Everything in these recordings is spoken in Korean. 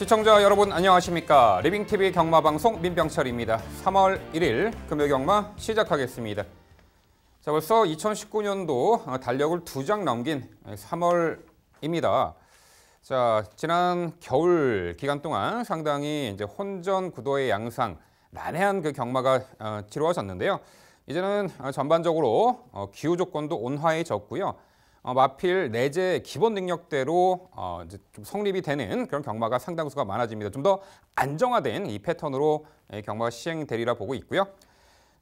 시청자 여러분 안녕하십니까. 리빙TV 경마방송 민병철입니다. 3월 1일 금요경마 시작하겠습니다. 자, 벌써 2019년도 달력을 2장 넘긴 3월입니다. 자, 지난 겨울 기간 동안 상당히 이제 혼전 구도의 양상, 난해한 그 경마가 치루어졌는데요. 이제는 전반적으로 기후 조건도 온화해졌고요. 마필 내재 기본 능력대로 이제 좀 성립이 되는 그런 경마가 상당수가 많아집니다. 좀 더 안정화된 이 패턴으로 경마가 시행되리라 보고 있고요.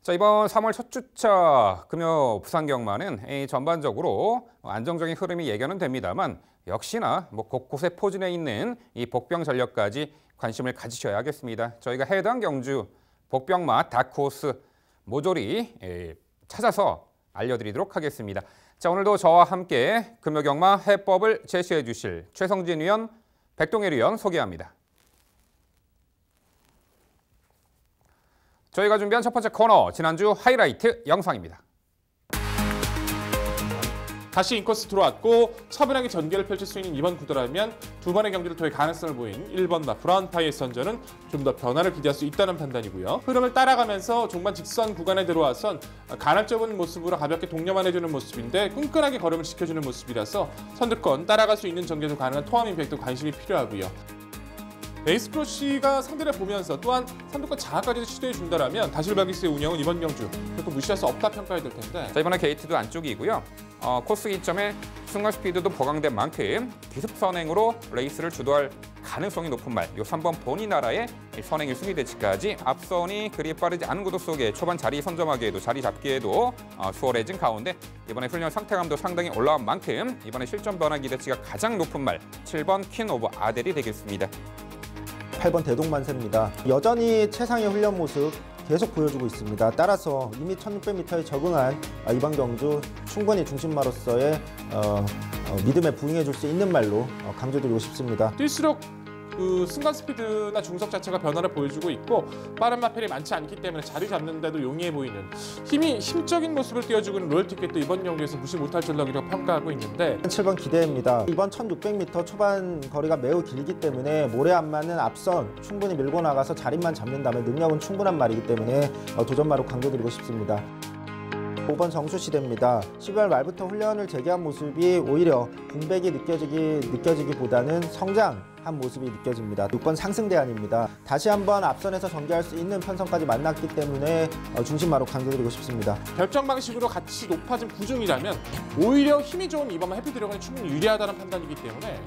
자, 이번 3월 첫 주차 금요 부산 경마는 전반적으로 안정적인 흐름이 예견은 됩니다만 역시나 곳곳에 포진해 있는 이 복병 전력까지 관심을 가지셔야 하겠습니다. 저희가 해당 경주 복병마 다크호스 모조리 찾아서 알려드리도록 하겠습니다. 자, 오늘도 저와 함께 금요경마 해법을 제시해 주실 최성진 위원, 백동일 위원 소개합니다. 저희가 준비한 첫 번째 코너, 지난주 하이라이트 영상입니다. 다시 인코스 들어왔고 차분하게 전개를 펼칠 수 있는 이번 구도라면 두 번의 경기를 통해 가능성을 보인 1번마 브라운파이의 선전은 좀 더 변화를 기대할 수 있다는 판단이고요. 흐름을 따라가면서 종반 직선 구간에 들어와선 간헐적인 모습으로 가볍게 독려만 해주는 모습인데 끈끈하게 걸음을 지켜주는 모습이라서 선두권 따라갈 수 있는 전개도 가능한 토함 임팩트 관심이 필요하고요. 에이스 크로시가 상대를 보면서 또한 선두권 장악까지 시도해 준다라면 다실바기스의 운영은 이번 경주 결코 무시할 수 없다 평가해야 될 텐데. 자, 이번에 게이트도 안쪽이고요. 코스 기점에 순간 스피드도 보강된 만큼 기습 선행으로 레이스를 주도할 가능성이 높은 말. 요 3번 본인 나라의 선행 1순위 대치까지 앞선이 그리 빠르지 않은 구도 속에 초반 자리 선점하기에도 자리 잡기에도 수월해진 가운데 이번에 훈련 상태감도 상당히 올라온 만큼 이번에 실전 변화 기대치가 가장 높은 말 7번 퀸 오브 아델이 되겠습니다. 8번 대동만세입니다. 여전히 최상의 훈련 모습 계속 보여주고 있습니다. 따라서 이미 1600m에 적응한 이번 경주 충분히 중심마로서의 믿음에 부응해 줄 수 있는 말로 강조드리고 싶습니다. 뛸수록 그 순간 스피드나 중속 자체가 변화를 보여주고 있고 빠른 마펠이 많지 않기 때문에 자리 잡는데도 용이해 보이는 힘적인 모습을 띄워주고 있는 로열티켓도 이번 경기에서 무시 못할 전력이라고 평가하고 있는데 7번 기대입니다. 이번 1600m 초반 거리가 매우 길기 때문에 모래 안 맞는 앞선 충분히 밀고 나가서 자리만 잡는다면 능력은 충분한 말이기 때문에 도전마로 강조드리고 싶습니다. 5번 정수시대입니다. 12월 말부터 훈련을 재개한 모습이 오히려 공백이 느껴지기보다는 성장한 모습이 느껴집니다. 6번 상승대안입니다. 다시 한번 앞선에서 전개할 수 있는 편성까지 만났기 때문에 중심마로 강조드리고 싶습니다. 결정 방식으로 같이 높아진 부중이라면 오히려 힘이 좋은 이번 해피드래곤이 충분히 유리하다는 판단이기 때문에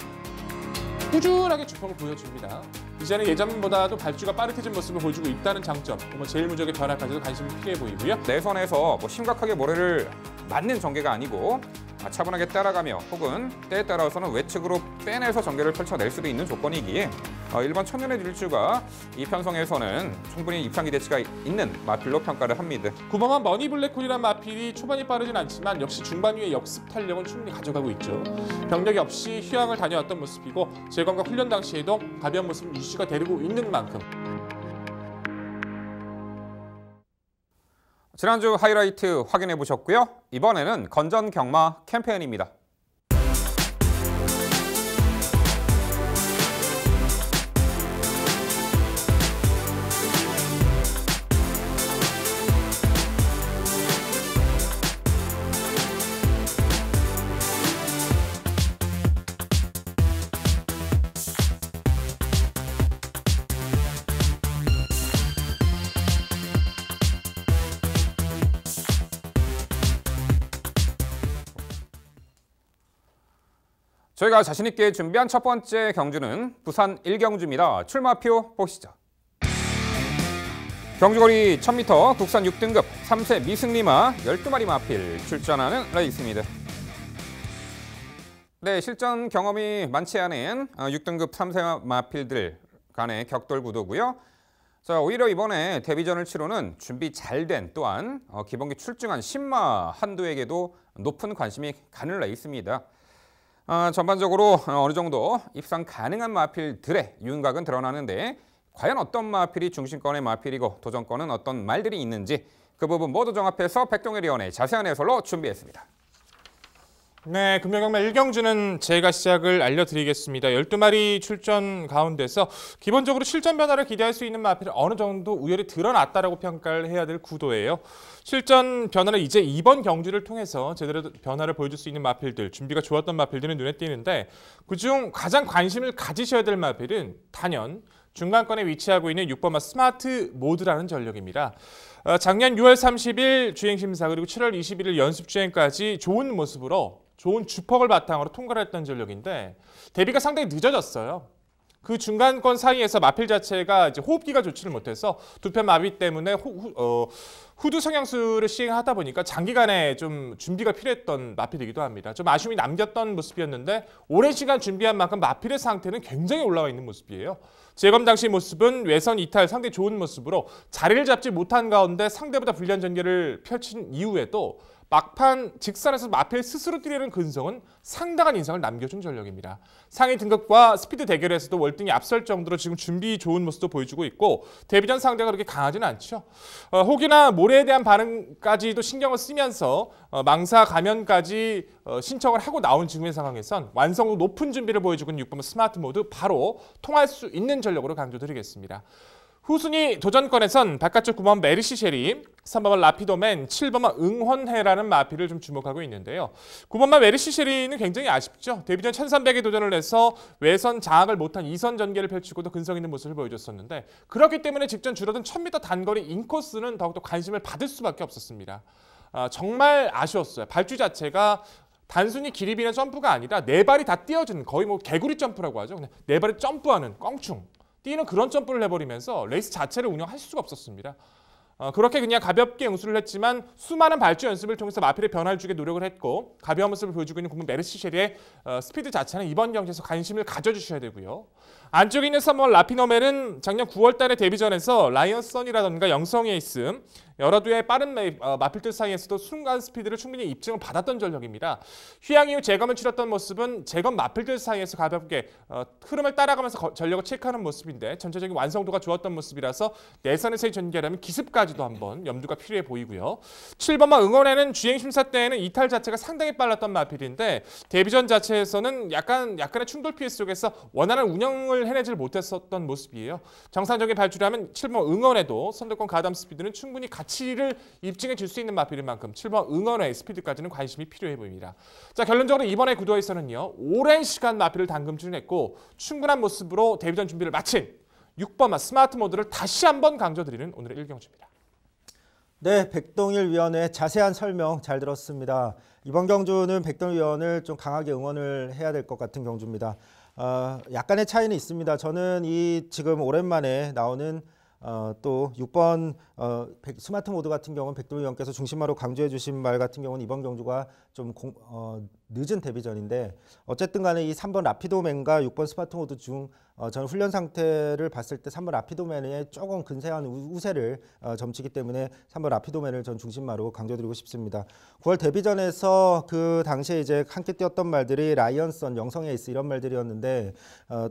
꾸준하게 주폭을 보여줍니다. 이제는 예전보다도 발주가 빠릿해진 모습을 보여주고 있다는 장점, 제일 무적의 변화까지도 관심이 필요해 보이고요. 내선에서 심각하게 모래를 맞는 전개가 아니고 차분하게 따라가며 혹은 때에 따라서는 외측으로 빼내서 전개를 펼쳐낼 수도 있는 조건이기에 1번 천년의 질주가 이 편성에서는 충분히 입상 기대치가 있는 마필로 평가를 합니다. 9번만 머니블랙홀이란 마필이 초반이 빠르진 않지만 역시 중반 후에 역습 탄력은 충분히 가져가고 있죠. 병력이 없이 휴양을 다녀왔던 모습이고 재관과 훈련 당시에도 가벼운 모습을 유지가 되고 있는 만큼 지난주 하이라이트 확인해 보셨고요. 이번에는 건전 경마 캠페인입니다. 저희가 자신 있게 준비한 첫 번째 경주는 부산 1경주입니다. 출마표 보시죠. 경주거리 1000m 국산 6등급 3세 미승리마 12마리 마필 출전하는 레이스입니다. 네, 실전 경험이 많지 않은 6등급 3세 마필들 간의 격돌 구도고요. 자, 오히려 이번에 데뷔전을 치르는 준비 잘 된 또한 기본기 출중한 신마 한두에게도 높은 관심이 가는 레이스입니다. 전반적으로 어느 정도 입상 가능한 마필들의 윤곽은 드러나는데 과연 어떤 마필이 중심권의 마필이고 도전권은 어떤 말들이 있는지 그 부분 모두 종합해서 백동일 위원의 자세한 해설로 준비했습니다. 네, 금요경마 1경주는 제가 시작을 알려드리겠습니다. 12마리 출전 가운데서 기본적으로 실전 변화를 기대할 수 있는 마필은 어느 정도 우열이 드러났다라고 평가를 해야 될 구도예요. 실전 변화를 이제 이번 경주를 통해서 제대로 변화를 보여줄 수 있는 마필들, 준비가 좋았던 마필들은 눈에 띄는데 그중 가장 관심을 가지셔야 될 마필은 단연 중간권에 위치하고 있는 6번마 스마트 모드라는 전력입니다. 작년 6월 30일 주행심사 그리고 7월 21일 연습주행까지 좋은 모습으로 좋은 주퍽을 바탕으로 통과를 했던 전력인데 대비가 상당히 늦어졌어요. 그 중간권 사이에서 마필 자체가 이제 호흡기가 좋지를 못해서 두편 마비 때문에 후두 성향수를 시행하다 보니까 장기간에 좀 준비가 필요했던 마필이기도 합니다. 좀 아쉬움이 남겼던 모습이었는데 오랜 시간 준비한 만큼 마필의 상태는 굉장히 올라와 있는 모습이에요. 재검 당시 모습은 외선 이탈 상당히 좋은 모습으로 자리를 잡지 못한 가운데 상대보다 불리한 전개를 펼친 이후에도 막판 직선에서 마필 스스로 뛰려는 근성은 상당한 인상을 남겨준 전력입니다. 상위 등급과 스피드 대결에서도 월등히 앞설 정도로 지금 준비 좋은 모습도 보여주고 있고 데뷔전 상대가 그렇게 강하지는 않죠. 혹이나 모래에 대한 반응까지도 신경을 쓰면서 망사 가면까지 신청을 하고 나온 지금의 상황에선 완성도 높은 준비를 보여주고 있는 6번 스마트 모드 바로 통할 수 있는 전력으로 강조드리겠습니다. 후순위 도전권에선 바깥쪽 9번 메르시 쉐리, 3번 라피도맨, 7번 응원해라는 마필을 좀 주목하고 있는데요. 9번만 메르시 쉐리는 굉장히 아쉽죠. 데뷔전 1300에 도전을 해서 외선 장악을 못한 2선 전개를 펼치고도 근성 있는 모습을 보여줬었는데 그렇기 때문에 직전 줄어든 1000m 단거리 인코스는 더욱더 관심을 받을 수밖에 없었습니다. 정말 아쉬웠어요. 발주 자체가 단순히 길이 비는 점프가 아니라 네 발이 다 띄어지는 거의 뭐 개구리 점프라고 하죠. 그냥 네 발이 점프하는 껑충. 뛰는 그런 점프를 해버리면서 레이스 자체를 운영할 수가 없었습니다. 그렇게 그냥 가볍게 응수를 했지만 수많은 발주 연습을 통해서 마필의 변화를 주게 노력을 했고 가벼운 모습을 보여주고 있는 국민 메르시 쉐리의 스피드 자체는 이번 경기에서 관심을 가져주셔야 되고요. 안쪽에 있는 3번 라피노멜은 작년 9월 달에 데뷔전에서 라이언선이라던가 영성 에이스 여러 두의 빠른 마필들 사이에서도 순간 스피드를 충분히 입증을 받았던 전력입니다. 휴양 이후 재검을 치렀던 모습은 재검 마필들 사이에서 가볍게 흐름을 따라가면서 전력을 체크하는 모습인데 전체적인 완성도가 좋았던 모습이라서 내선에서의 전개라면 기습까지도 한번 염두가 필요해 보이고요. 7번마 응원에는 주행심사 때에는 이탈 자체가 상당히 빨랐던 마필인데 데뷔전 자체에서는 약간의 충돌 피해 속에서 원하는 운영을 해내질 못했었던 모습이에요. 정상적인 발주라면 7번 응원에도 선두권 가담 스피드는 충분히 가치를 입증해 줄 수 있는 마필인 만큼 7번 응원의 스피드까지는 관심이 필요해 보입니다. 자, 결론적으로 이번의 구도에서는요. 오랜 시간 마필을 당금질했고 충분한 모습으로 데뷔전 준비를 마친 6번마 스마트 모드를 다시 한번 강조드리는 오늘의 1경주입니다. 네, 백동일 위원의 자세한 설명 잘 들었습니다. 이번 경주는 백동일 위원을 좀 강하게 응원을 해야 될 것 같은 경주입니다. 약간의 차이는 있습니다. 저는 이 지금 오랜만에 나오는 또 6번 스마트 모드 같은 경우는 백동일 위원께서 중심마로 강조해 주신 말 같은 경우는 이번 경주가 좀 늦은 데뷔전인데 어쨌든 간에 이 3번 라피도맨과 6번 스마트 모드 중 저는 훈련 상태를 봤을 때 3번 라피도맨에 조금 근세한 우세를 점치기 때문에 3번 라피도맨을 전 중심마로 강조드리고 싶습니다. 9월 데뷔전에서 그 당시에 이제 함께 뛰었던 말들이 라이언선, 영성 에이스 이런 말들이었는데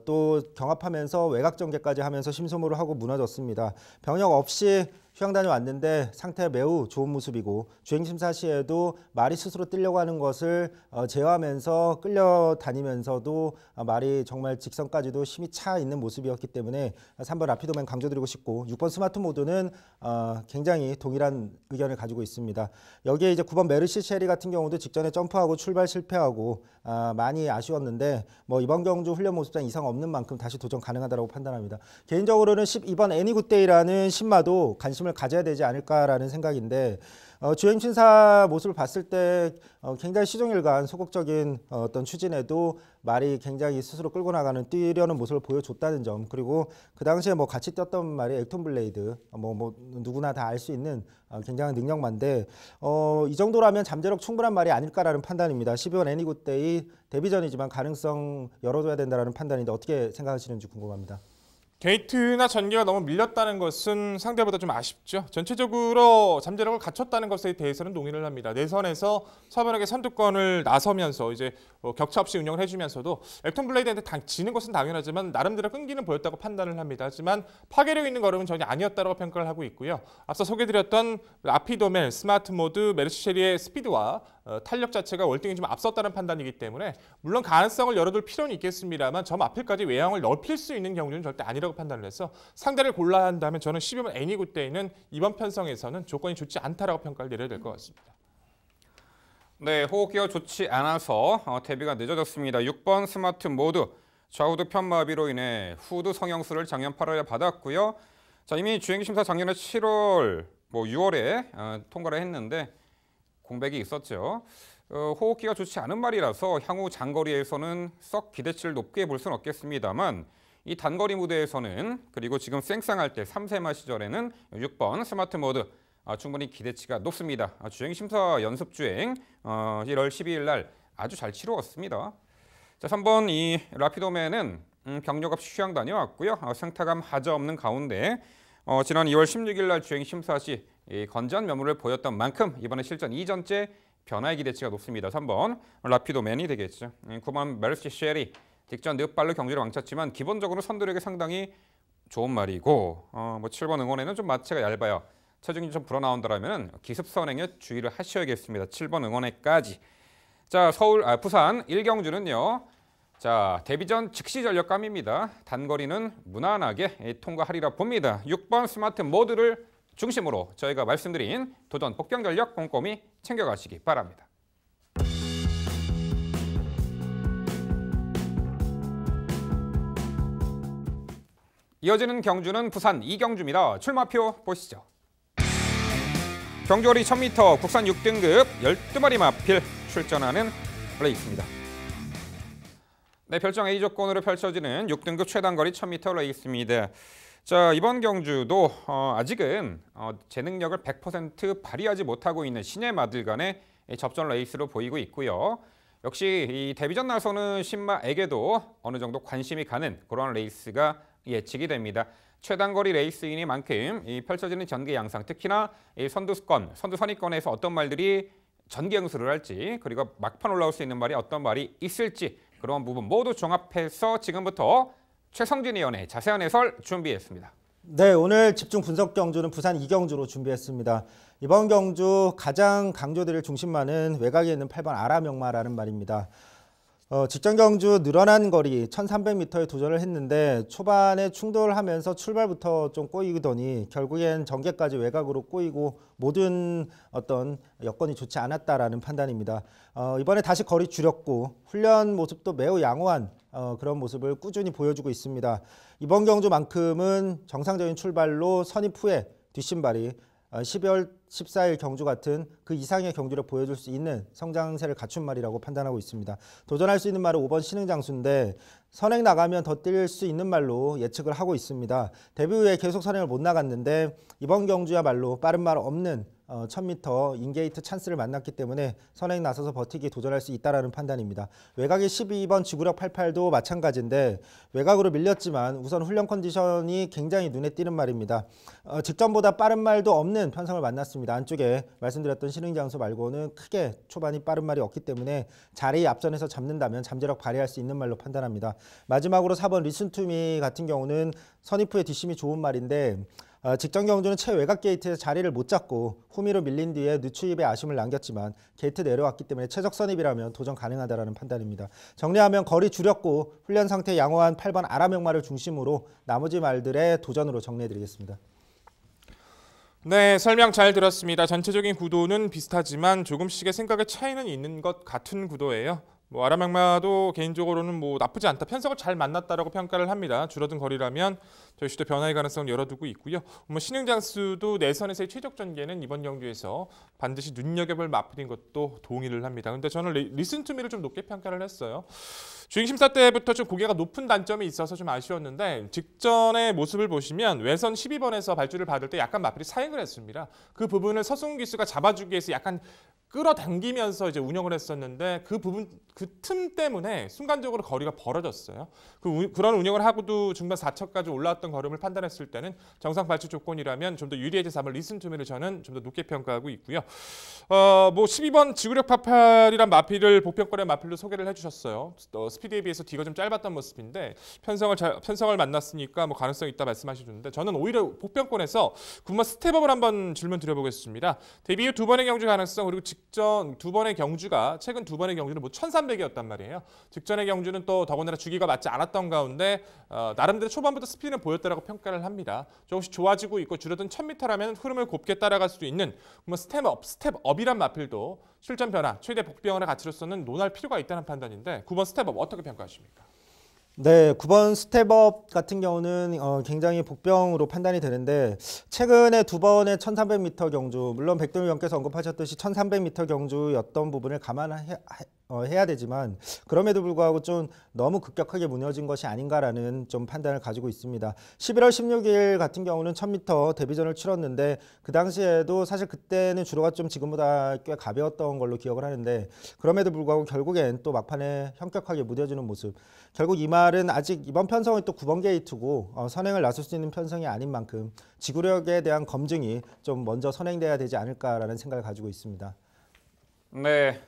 또 경합하면서 외곽 전개까지 하면서 심소모를 하고 무너졌습니다. 병역 없이 휴양 다녀왔는데 상태가 매우 좋은 모습이고 주행심사 시에도 말이 스스로 뛰려고 하는 것을 제어하면서 끌려다니면서도 말이 정말 직선까지도 힘이 차 있는 모습이었기 때문에 3번 라피도맨 강조드리고 싶고 6번 스마트 모드는 굉장히 동일한 의견을 가지고 있습니다. 여기에 이제 9번 메르시 쉐리 같은 경우도 직전에 점프하고 출발 실패하고 많이 아쉬웠는데 뭐 이번 경주 훈련 모습상 이상 없는 만큼 다시 도전 가능하다고 판단합니다. 개인적으로는 12번 애니굿데이라는 신마도 관심을 가져야 되지 않을까라는 생각인데 주행심사 모습을 봤을 때 굉장히 시종일관 소극적인 어떤 추진에도 말이 굉장히 스스로 끌고 나가는 뛰려는 모습을 보여줬다는 점, 그리고 그 당시에 뭐 같이 뛰었던 말이 액톤 블레이드 뭐 누구나 다 알 수 있는 굉장한 능력만데 이 정도라면 잠재력 충분한 말이 아닐까라는 판단입니다. 12번 애니굿데이 데뷔전이지만 가능성 열어둬야 된다는 판단인데 어떻게 생각하시는지 궁금합니다. 게이트나 전개가 너무 밀렸다는 것은 상대보다 좀 아쉽죠. 전체적으로 잠재력을 갖췄다는 것에 대해서는 동의를 합니다. 내선에서 차분하게 선두권을 나서면서 이제 격차 없이 운영을 해주면서도 액톤 블레이드한테 지는 것은 당연하지만 나름대로 끈기는 보였다고 판단을 합니다. 하지만 파괴력 있는 걸음은 전혀 아니었다고 평가를 하고 있고요. 앞서 소개드렸던 라피도멜, 스마트 모드, 메르시 쉐리의 스피드와 탄력 자체가 월등히 좀 앞섰다는 판단이기 때문에 물론 가능성을 열어둘 필요는 있겠습니다만 점 앞에까지 외형을 넓힐 수 있는 경주는 절대 아니라고 판단을 해서 상대를 골라야 한다면 저는 12번 애니구 때에는 이번 편성에서는 조건이 좋지 않다라고 평가를 내려야 될 것 같습니다. 네, 호흡기가 좋지 않아서 데뷔가 늦어졌습니다. 6번 스마트 모드 좌우드 편마비로 인해 후드 성형수를 작년 8월에 받았고요. 자, 이미 주행심사 작년에 7월, 6월에 통과를 했는데 공백이 있었죠. 호흡기가 좋지 않은 말이라서 향후 장거리에서는 썩 기대치를 높게 볼 수는 없겠습니다만 이 단거리 무대에서는 그리고 지금 쌩쌩할 때 3세마 시절에는 6번 스마트 모드 충분히 기대치가 높습니다. 주행심사 연습주행 1월 12일 날 아주 잘 치루었습니다. 자, 3번 이 라피도맨은 병력 없이 휴양 다녀왔고요. 생타감 하자없는 가운데 지난 2월 16일 날 주행심사 시 건전한 면모를 보였던 만큼 이번에 실전 2전째 변화의 기대치가 높습니다. 3번 라피도맨이 되겠죠. 9번 메르시 쉐리 딕전 늪발로 경주를 왕쳤지만 기본적으로 선두력이 상당히 좋은 말이고 7번 응원에는 좀 마체가 얇아요. 체중이 좀 불어나온다면 기습 선행에 주의를 하셔야겠습니다. 7번 응원에까지. 자, 부산 1경주는요. 자, 데뷔전 즉시 전력감입니다. 단거리는 무난하게 통과하리라 봅니다. 6번 스마트 모드를 중심으로 저희가 말씀드린 도전 복병 전력 꼼꼼히 챙겨가시기 바랍니다. 이어지는 경주는 부산 2경주입니다. 출마표 보시죠. 경주거리 1000m 국산 6등급 12마리 마필 출전하는 레이스입니다. 네, 별정 A 조건으로 펼쳐지는 6등급 최단거리 1000m 레이스입니다. 자, 이번 경주도 아직은 제 능력을 100% 발휘하지 못하고 있는 신예 마들 간의 접전 레이스로 보이고 있고요. 역시 이 데뷔전 나서는 신마에게도 어느 정도 관심이 가는 그런 레이스가 예측이 됩니다. 최단거리 레이스이니만큼 이 펼쳐지는 전개 양상, 특히나 이 선두 선의권에서 어떤 말들이 전개 응수를 할지, 그리고 막판 올라올 수 있는 말이 어떤 말이 있을지 그런 부분 모두 종합해서 지금부터 최성진 위원의 자세한 해설 준비했습니다. 네, 오늘 집중 분석 경주는 부산 2경주로 준비했습니다. 이번 경주 가장 강조드릴 중심만은 외곽에 있는 8번 아라명마라는 말입니다. 직전 경주 늘어난 거리 1300m에 도전을 했는데 초반에 충돌하면서 출발부터 좀 꼬이더니 결국엔 전개까지 외곽으로 꼬이고 모든 어떤 여건이 좋지 않았다라는 판단입니다. 이번에 다시 거리 줄였고 훈련 모습도 매우 양호한 그런 모습을 꾸준히 보여주고 있습니다. 이번 경주만큼은 정상적인 출발로 선입 후에 뒷신발이 12월 14일 경주 같은 그 이상의 경주를 보여줄 수 있는 성장세를 갖춘 말이라고 판단하고 있습니다. 도전할 수 있는 말은 5번 신흥장수인데 선행 나가면 더 뛸 수 있는 말로 예측을 하고 있습니다. 데뷔 후에 계속 선행을 못 나갔는데 이번 경주야말로 빠른 말 없는 1000m 인게이트 찬스를 만났기 때문에 선행 나서서 버티기 도전할 수 있다는 판단입니다. 외곽의 12번 지구력 88도 마찬가지인데 외곽으로 밀렸지만 우선 훈련 컨디션이 굉장히 눈에 띄는 말입니다. 직전보다 빠른 말도 없는 편성을 만났습니다. 안쪽에 말씀드렸던 신흥장수 말고는 크게 초반이 빠른 말이 없기 때문에 자리 앞선에서 잡는다면 잠재력 발휘할 수 있는 말로 판단합니다. 마지막으로 4번 리슨투미 같은 경우는 선입 후에 뒷심이 좋은 말인데 직전 경주는 최외곽 게이트에서 자리를 못 잡고 후미로 밀린 뒤에 늦추입에 아쉬움을 남겼지만 게이트 내려왔기 때문에 최적 선입이라면 도전 가능하다라는 판단입니다. 정리하면 거리 줄였고 훈련 상태 양호한 8번 아라명마를 중심으로 나머지 말들의 도전으로 정리해드리겠습니다. 네, 설명 잘 들었습니다. 전체적인 구도는 비슷하지만 조금씩의 생각의 차이는 있는 것 같은 구도예요. 아라명마도 개인적으로는 나쁘지 않다. 편성을 잘 만났다라고 평가를 합니다. 줄어든 거리라면 저희 시대 변화의 가능성을 열어두고 있고요. 신흥장수도 내선에서의 최적 전개는 이번 경주에서 반드시 눈여겨볼 마필인 것도 동의를 합니다. 근데 저는 리슨투미를 좀 높게 평가를 했어요. 주행심사 때부터 좀 고개가 높은 단점이 있어서 좀 아쉬웠는데 직전의 모습을 보시면 외선 12번에서 발주를 받을 때 약간 마필이 사행을 했습니다. 그 부분을 서승훈 기수가 잡아주기 위해서 약간 끌어당기면서 이제 운영을 했었는데 그 부분 그 틈 때문에 순간적으로 거리가 벌어졌어요. 그런 운영을 하고도 중반 4척까지 올라왔던 걸음을 판단했을 때는 정상 발주 조건이라면 좀 더 유리해져서 한번 리슨투미를 저는 좀 더 높게 평가하고 있고요. 12번 지구력 88이란 마필을 복병권의 마필로 소개를 해주셨어요. 스피드에 비해서 뒤가 좀 짧았던 모습인데 편성을 만났으니까 가능성이 있다 말씀하시는데 저는 오히려 복병권에서 9번 스텝업을 한번 질문 드려보겠습니다. 데뷔 후 2번의 경주 가능성 그리고 직전 두 번의 경주가 최근 두 번의 경주는 뭐 1,300이었단 말이에요. 직전의 경주는 또 더군다나 주기가 맞지 않았던 가운데 나름대로 초반부터 스피드는 보였다라고 평가를 합니다. 조금씩 좋아지고 있고 줄어든 1,000m라면 흐름을 곱게 따라갈 수 있는 뭐 스텝업이란 마필도 실전 변화, 최대 복병을 갖추로서는 논할 필요가 있다는 판단인데 9번 스텝업 어떻게 평가하십니까? 네, 9번 스텝업 같은 경우는 굉장히 복병으로 판단이 되는데 최근에 두 번의 1300m 경주, 물론 백돌위원께서 언급하셨듯이 1300m 경주였던 부분을 감안해야 되지만 그럼에도 불구하고 좀 너무 급격하게 무너진 것이 아닌가라는 좀 판단을 가지고 있습니다. 11월 16일 같은 경우는 1000m 데뷔전을 치렀는데 그 당시에도 사실 그때는 주로가 좀 지금보다 꽤 가벼웠던 걸로 기억을 하는데 그럼에도 불구하고 결국엔 또 막판에 현격하게 무뎌지는 모습. 결국 이 말은 아직 이번 편성이 또 9번 게이트고 선행을 나설 수 있는 편성이 아닌 만큼 지구력에 대한 검증이 좀 먼저 선행돼야 되지 않을까라는 생각을 가지고 있습니다. 네,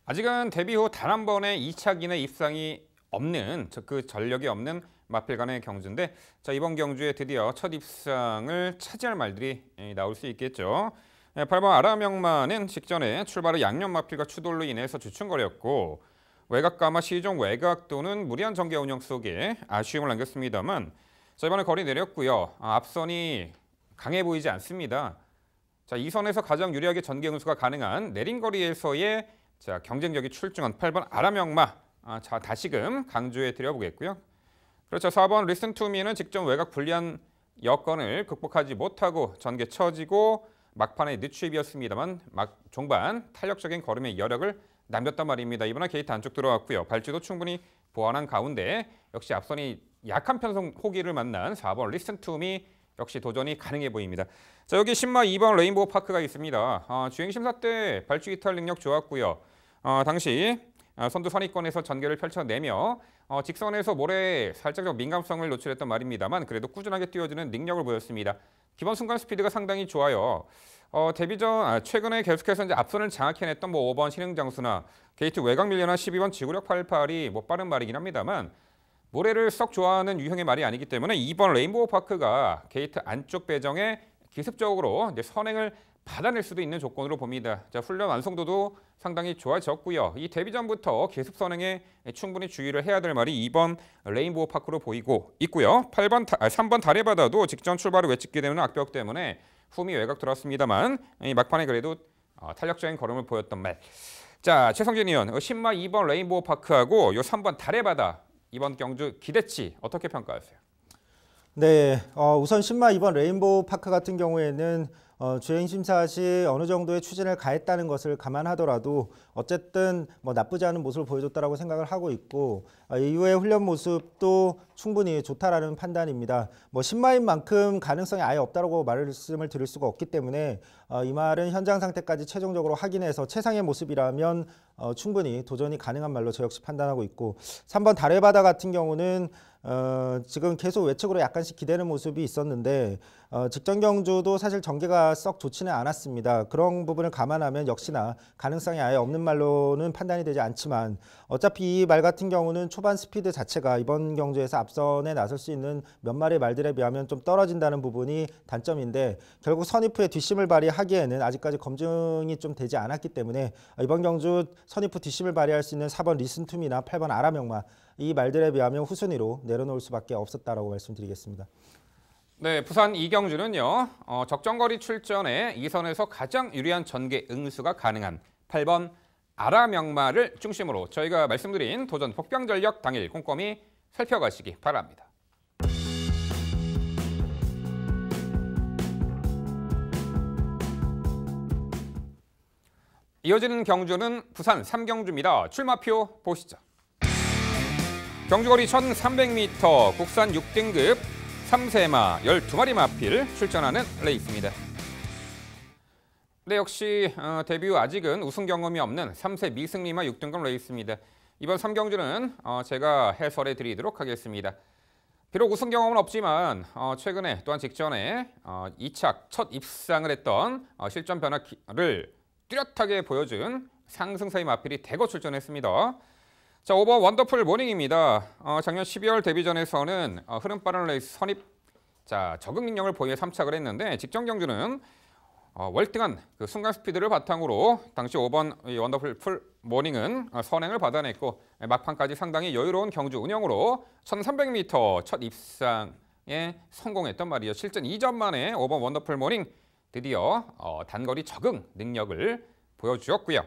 아직은 데뷔 후 단 한 번의 2차 기내 입상이 없는 그 전력이 없는 마필 간의 경주인데 자, 이번 경주에 드디어 첫 입상을 차지할 말들이 나올 수 있겠죠. 8번 아라명마는 직전에 출발을 양념 마필과 추돌로 인해서 주춤거렸고 외곽가마 시종 외곽도는 무리한 전개 운영 속에 아쉬움을 남겼습니다만 자, 이번에 거리 내렸고요. 앞선이 강해 보이지 않습니다. 자, 이 선에서 가장 유리하게 전개 운수가 가능한 내린 거리에서의 자, 경쟁력이 출중한 8번 아라명마 자, 다시금 강조해 드려보겠고요. 그렇죠. 4번 리슨 투미는 직전 외곽 불리한 여건을 극복하지 못하고 전개 처지고 막판에 늦추입이었습니다만 종반 탄력적인 걸음의 여력을 남겼단 말입니다. 이번에 게이트 안쪽 들어왔고요. 발주도 충분히 보완한 가운데 역시 앞선이 약한 편성 호기를 만난 4번 리슨 투미 역시 도전이 가능해 보입니다. 자, 여기 신마 2번 레인보우 파크가 있습니다. 주행 심사 때 발주 이탈 능력 좋았고요. 당시 선두 선입권에서 전개를 펼쳐내며 직선에서 모래에 살짝 민감성을 노출했던 말입니다만 그래도 꾸준하게 뛰어주는 능력을 보였습니다. 기본 순간 스피드가 상당히 좋아요. 데뷔전 최근에 계속해서 이제 앞선을 장악해냈던 5번 신흥장수나 게이트 외곽 밀려나 12번 지구력 88이 빠른 말이긴 합니다만 모래를 썩 좋아하는 유형의 말이 아니기 때문에 2번 레인보우 파크가 게이트 안쪽 배정에 기습적으로 이제 선행을 받아낼 수도 있는 조건으로 봅니다. 자, 훈련 완성도도 상당히 좋아졌고요. 이 데뷔전부터 기습 선행에 충분히 주의를 해야 될 말이 2번 레인보우 파크로 보이고 있고요. 3번 달의 바다도 직전 출발을 외찍게 되는 악벽 때문에 흠이 외곽 들어왔습니다만 막판에 그래도 탄력적인 걸음을 보였던 말. 자, 최성진 의원, 신마 2번 레인보우 파크하고 요 3번 달의 바다 이번 경주 기대치 어떻게 평가하세요? 네, 우선 신마 2번 레인보우 파크 같은 경우에는 주행 심사 시 어느 정도의 추진을 가했다는 것을 감안하더라도 어쨌든 나쁘지 않은 모습을 보여줬다라고 생각을 하고 있고 이후의 훈련 모습도 충분히 좋다라는 판단입니다. 신마인 만큼 가능성이 아예 없다라고 말씀을 드릴 수가 없기 때문에 이 말은 현장 상태까지 최종적으로 확인해서 최상의 모습이라면 충분히 도전이 가능한 말로 저 역시 판단하고 있고 3번 달의 바다 같은 경우는 지금 계속 외측으로 약간씩 기대는 모습이 있었는데 직전 경주도 사실 전개가 썩 좋지는 않았습니다. 그런 부분을 감안하면 역시나 가능성이 아예 없는 말로는 판단이 되지 않지만 어차피 이 말 같은 경우는 초반 스피드 자체가 이번 경주에서 앞선에 나설 수 있는 몇 마리의 말들에 비하면 좀 떨어진다는 부분이 단점인데 결국 선입 후에 뒷심을 발휘하기에는 아직까지 검증이 좀 되지 않았기 때문에 이번 경주 선입 후 뒷심을 발휘할 수 있는 4번 리슨툼이나 8번 아라명마 이 말들에 비하면 후순위로 내려놓을 수밖에 없었다라고 말씀드리겠습니다. 네, 부산 이경주는요. 적정거리 출전에 2선에서 가장 유리한 전개 응수가 가능한 8번 아라명마를 중심으로 저희가 말씀드린 도전 복병 전력 당일 꼼꼼히 살펴가시기 바랍니다. 이어지는 경주는 부산 3경주입니다. 출마표 보시죠. 경주거리 1300m 국산 6등급 3세마 12마리 마필 출전하는 레이스입니다. 네, 역시 데뷔 후 아직은 우승 경험이 없는 3세 미승리마 6등급 레이스입니다. 이번 3경주는 제가 해설해 드리도록 하겠습니다. 비록 우승 경험은 없지만 최근에 또한 직전에 2착 첫 입상을 했던 실전 변화를 뚜렷하게 보여준 상승세의 마필이 대거 출전했습니다. 자, 5번 원더풀 모닝입니다. 작년 12월 데뷔전에서는 흐름 빠른 레이스 선입 적응 능력을 보여 3착을 했는데 직전 경주는 월등한 그 순간 스피드를 바탕으로 당시 5번 이 원더풀 풀 모닝은 선행을 받아냈고 막판까지 상당히 여유로운 경주 운영으로 1300m 첫 입상에 성공했단 말이죠. 실전 2전 만에 5번 원더풀 모닝 드디어 단거리 적응 능력을 보여주었고요.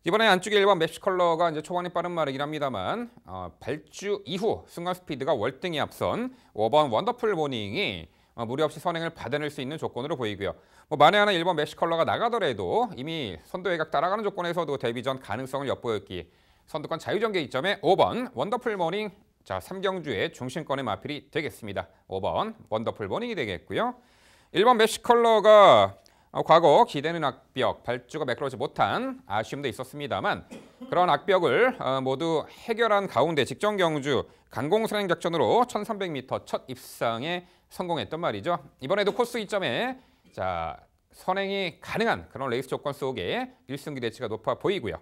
이번에 안쪽에 1번 맵시컬러가 이제 초반에 빠른 마르긴 합니다만 발주 이후 순간 스피드가 월등히 앞선 5번 원더풀 모닝이 무리 없이 선행을 받아낼 수 있는 조건으로 보이고요. 만에 하나 1번 맵시컬러가 나가더라도 이미 선두 외곽 따라가는 조건에서도 데뷔전 가능성을 엿보였기에 선두권 자유전개 이점에 5번 원더풀 모닝 3경주의 중심권의 마필이 되겠습니다. 5번 원더풀 모닝이 되겠고요. 1번 맵시컬러가 과거 기대는 악벽, 발주가 매끄러지 못한 아쉬움도 있었습니다만 그런 악벽을 모두 해결한 가운데 직전 경주 강공선행 작전으로 1300m 첫 입상에 성공했단 말이죠. 이번에도 코스 이점에 선행이 가능한 그런 레이스 조건 속에 1승 기대치가 높아 보이고요.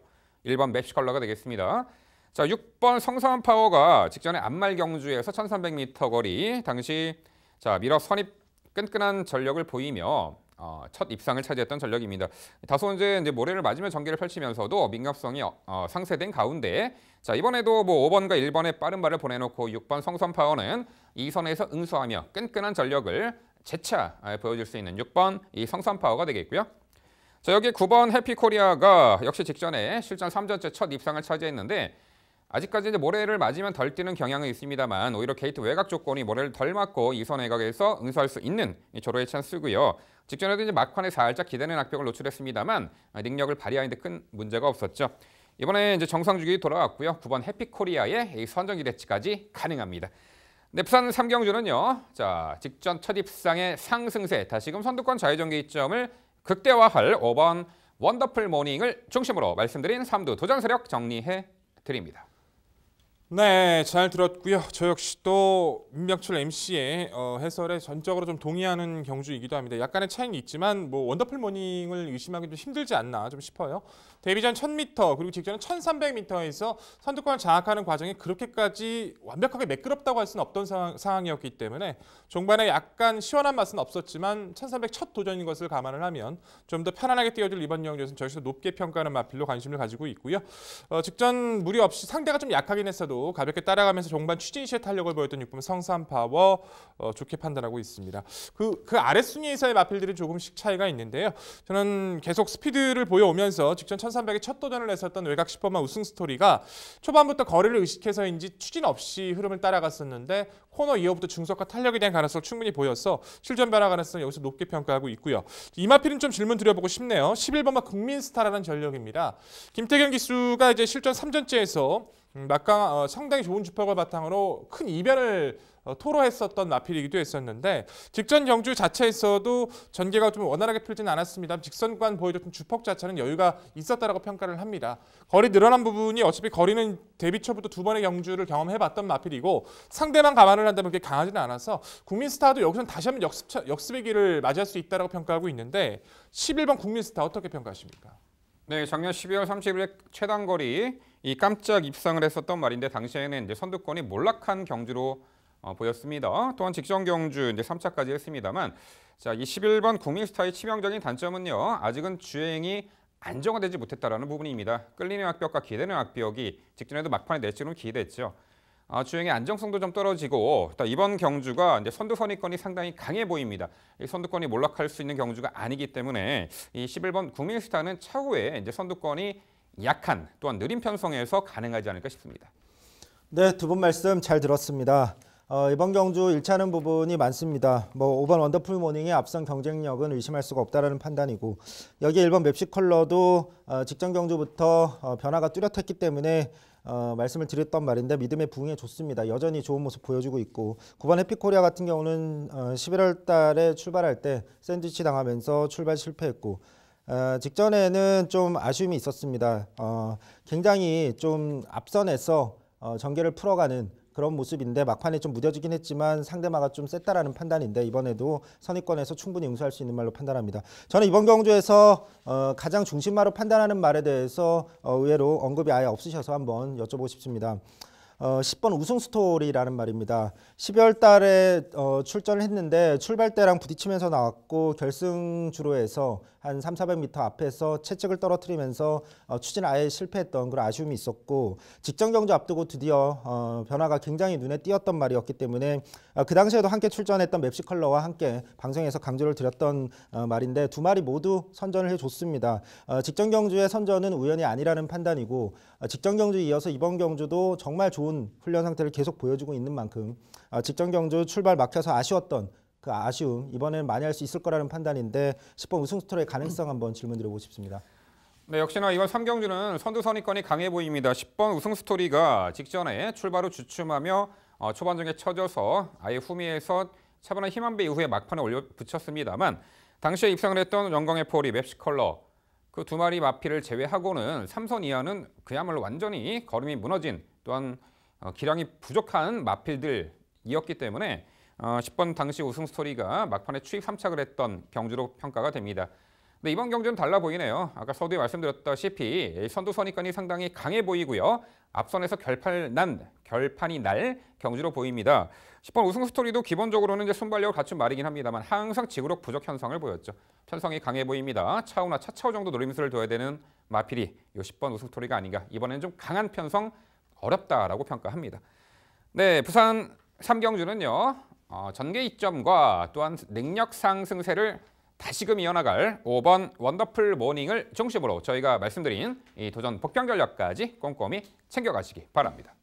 1번 맵시컬러가 되겠습니다. 6번 성사원 파워가 직전에 안말 경주에서 1300m 거리 당시 미러 선입 끈끈한 전력을 보이며 첫 입상을 차지했던 전력입니다. 다소 이제 모래를 맞으며 전개를 펼치면서도 민감성이 상쇄된 가운데 이번에도 5번과 1번에 빠른 발을 보내놓고 6번 성선 파워는 2선에서 응수하며 끈끈한 전력을 재차 보여줄 수 있는 6번 이 성선 파워가 되겠고요. 여기 9번 해피코리아가 역시 직전에 실전 3전째 첫 입상을 차지했는데 아직까지 이제 모래를 맞으면 덜 뛰는 경향은 있습니다만 오히려 게이트 외곽 조건이 모래를 덜 맞고 2선 외곽에서 응수할 수 있는 조로의 찬스고요. 직전에도 이제 막판에 살짝 기대는 악벽을 노출했습니다만 능력을 발휘하는데 큰 문제가 없었죠. 이번에 이제 정상주기 돌아왔고요. 9번 해피코리아의 이 선정 기대치까지 가능합니다. 네, 부산 3경주는요. 직전 첫 입상의 상승세, 다시금 선두권 자유전개 이점을 극대화할 5번 원더풀 모닝을 중심으로 말씀드린 3두 도전 세력 정리해 드립니다. 네, 잘 들었고요. 저 역시 또 민병철 MC의 해설에 전적으로 좀 동의하는 경주이기도 합니다. 약간의 차이는 있지만 원더풀 모닝을 의심하기 좀 힘들지 않나 좀 싶어요. 데뷔전 1000m 그리고 직전에 1300m에서 선두권을 장악하는 과정이 그렇게까지 완벽하게 매끄럽다고 할 수는 없던 상황이었기 때문에 종반에 약간 시원한 맛은 없었지만 1300 첫 도전인 것을 감안을 하면 좀 더 편안하게 뛰어줄 이번 경주에서는 저기서 높게 평가하는 마필로 관심을 가지고 있고요. 직전 무리 없이 상대가 좀 약하긴 했어도 가볍게 따라가면서 종반 추진 시에 탄력을 보였던 6번 성산파워 좋게 판단하고 있습니다. 그 아랫순위에서의 마필들이 조금씩 차이가 있는데요. 저는 계속 스피드를 보여오면서 직전 1300에 첫 도전을 했었던 외곽 10번만 우승 스토리가 초반부터 거리를 의식해서인지 추진 없이 흐름을 따라갔었는데 코너 이후부터 중속과 탄력에 대한 가능성을 충분히 보여서 실전 변화 가능성을 여기서 높게 평가하고 있고요. 이 마필은 좀 질문 드려보고 싶네요. 11번만 국민스타라는 전력입니다. 김태경 기수가 이제 실전 3전째에서 막강 상당히 좋은 주폭을 바탕으로 큰 이변을 토로했었던 마필이기도 했었는데 직전 경주 자체에서도 전개가 좀 원활하게 풀지는 않았습니다. 직선관 보여줬던 주폭 자체는 여유가 있었다라고 평가를 합니다. 거리 늘어난 부분이 어차피 거리는 데뷔 초부터 두 번의 경주를 경험해봤던 마필이고 상대만 감안을 한다면 그렇게 강하지는 않아서 국민스타도 여기서는 다시 한번 역습의 길을 맞이할 수 있다라고 평가하고 있는데 11번 국민스타 어떻게 평가하십니까? 네, 작년 12월 30일에 최단 거리 이 깜짝 입상을 했었던 말인데 당시에는 이제 선두권이 몰락한 경주로 보였습니다. 또한 직전 경주 이제 3차까지 했습니다만 이 11번 국민스타의 치명적인 단점은요. 아직은 주행이 안정화되지 못했다라는 부분입니다. 끌리는 악벽과 기대는 악벽이 직전에도 막판에 내치는 기대했죠. 주행의 안정성도 좀 떨어지고 이번 경주가 이제 선두 선입권이 상당히 강해 보입니다. 이 선두권이 몰락할 수 있는 경주가 아니기 때문에 이 11번 국민스타는 차후에 이제 선두권이 약한 또한 느린 편성에서 가능하지 않을까 싶습니다. 네, 두 분 말씀 잘 들었습니다. 이번 경주 1차는 부분이 많습니다. 5번 원더풀 모닝의 앞선 경쟁력은 의심할 수가 없다라는 판단이고 여기 1번 맵시컬러도 직전 경주부터 변화가 뚜렷했기 때문에 말씀을 드렸던 말인데 믿음의 부응에 좋습니다. 여전히 좋은 모습 보여주고 있고 9번 해피코리아 같은 경우는 11월 달에 출발할 때 샌드위치 당하면서 출발 실패했고 직전에는 좀 아쉬움이 있었습니다. 굉장히 좀 앞선에서 전개를 풀어가는 그런 모습인데 막판에 좀 무뎌지긴 했지만 상대마가 좀 셌다라는 판단인데 이번에도 선입권에서 충분히 응수할 수 있는 말로 판단합니다. 저는 이번 경주에서 가장 중심마로 판단하는 말에 대해서 의외로 언급이 아예 없으셔서 한번 여쭤보고 싶습니다. 10번 우승 스토리라는 말입니다. 12월 달에 출전을 했는데 출발 때랑 부딪히면서 나왔고 결승 주로에서 한 300-400m 앞에서 채찍을 떨어뜨리면서 추진 아예 실패했던 그런 아쉬움이 있었고 직전 경주 앞두고 드디어 변화가 굉장히 눈에 띄었던 말이었기 때문에 그 당시에도 함께 출전했던 맵시 컬러와 함께 방송에서 강조를 드렸던 말인데 두 마리 모두 선전을 해줬습니다. 직전 경주의 선전은 우연이 아니라는 판단이고 직전 경주에 이어서 이번 경주도 정말 좋은 훈련 상태를 계속 보여주고 있는 만큼 직전 경주 출발 막혀서 아쉬웠던 그 아쉬움 이번에는 많이 할 수 있을 거라는 판단인데 10번 우승 스토리의 가능성 한번 질문 드려보고 싶습니다. 네, 역시나 이번 3경주는 선두 선입권이 강해 보입니다. 10번 우승 스토리가 직전에 출발 후 주춤하며 초반중에 쳐져서 아예 후미에서 차분한 힘 한 배 이후에 막판에 올려붙였습니다만 당시에 입상을 했던 영광의 포리, 맵시 컬러 그 두 마리 마필을 제외하고는 3선 이하는 그야말로 완전히 걸음이 무너진 또한 기량이 부족한 마필들이었기 때문에 10번 당시 우승 스토리가 막판에 추익 3착을 했던 경주로 평가가 됩니다. 근데 이번 경주는 달라 보이네요. 아까 서두에 말씀드렸다시피 선두 선입권이 상당히 강해 보이고요. 앞선에서 결판이 날 경주로 보입니다. 10번 우승 스토리도 기본적으로는 이제 순발력을 갖춘 말이긴 합니다만 항상 지구력 부족 현상을 보였죠. 편성이 강해 보입니다. 차우나 차차우 정도 노림수를 둬야 되는 마필이 이 10번 우승 스토리가 아닌가. 이번에는 좀 강한 편성 어렵다라고 평가합니다. 네, 부산 3경주는요. 전개 이점과 또한 능력 상승세를 다시금 이어나갈 5번 원더풀 모닝을 중심으로 저희가 말씀드린 이 도전 복병 전략까지 꼼꼼히 챙겨가시기 바랍니다.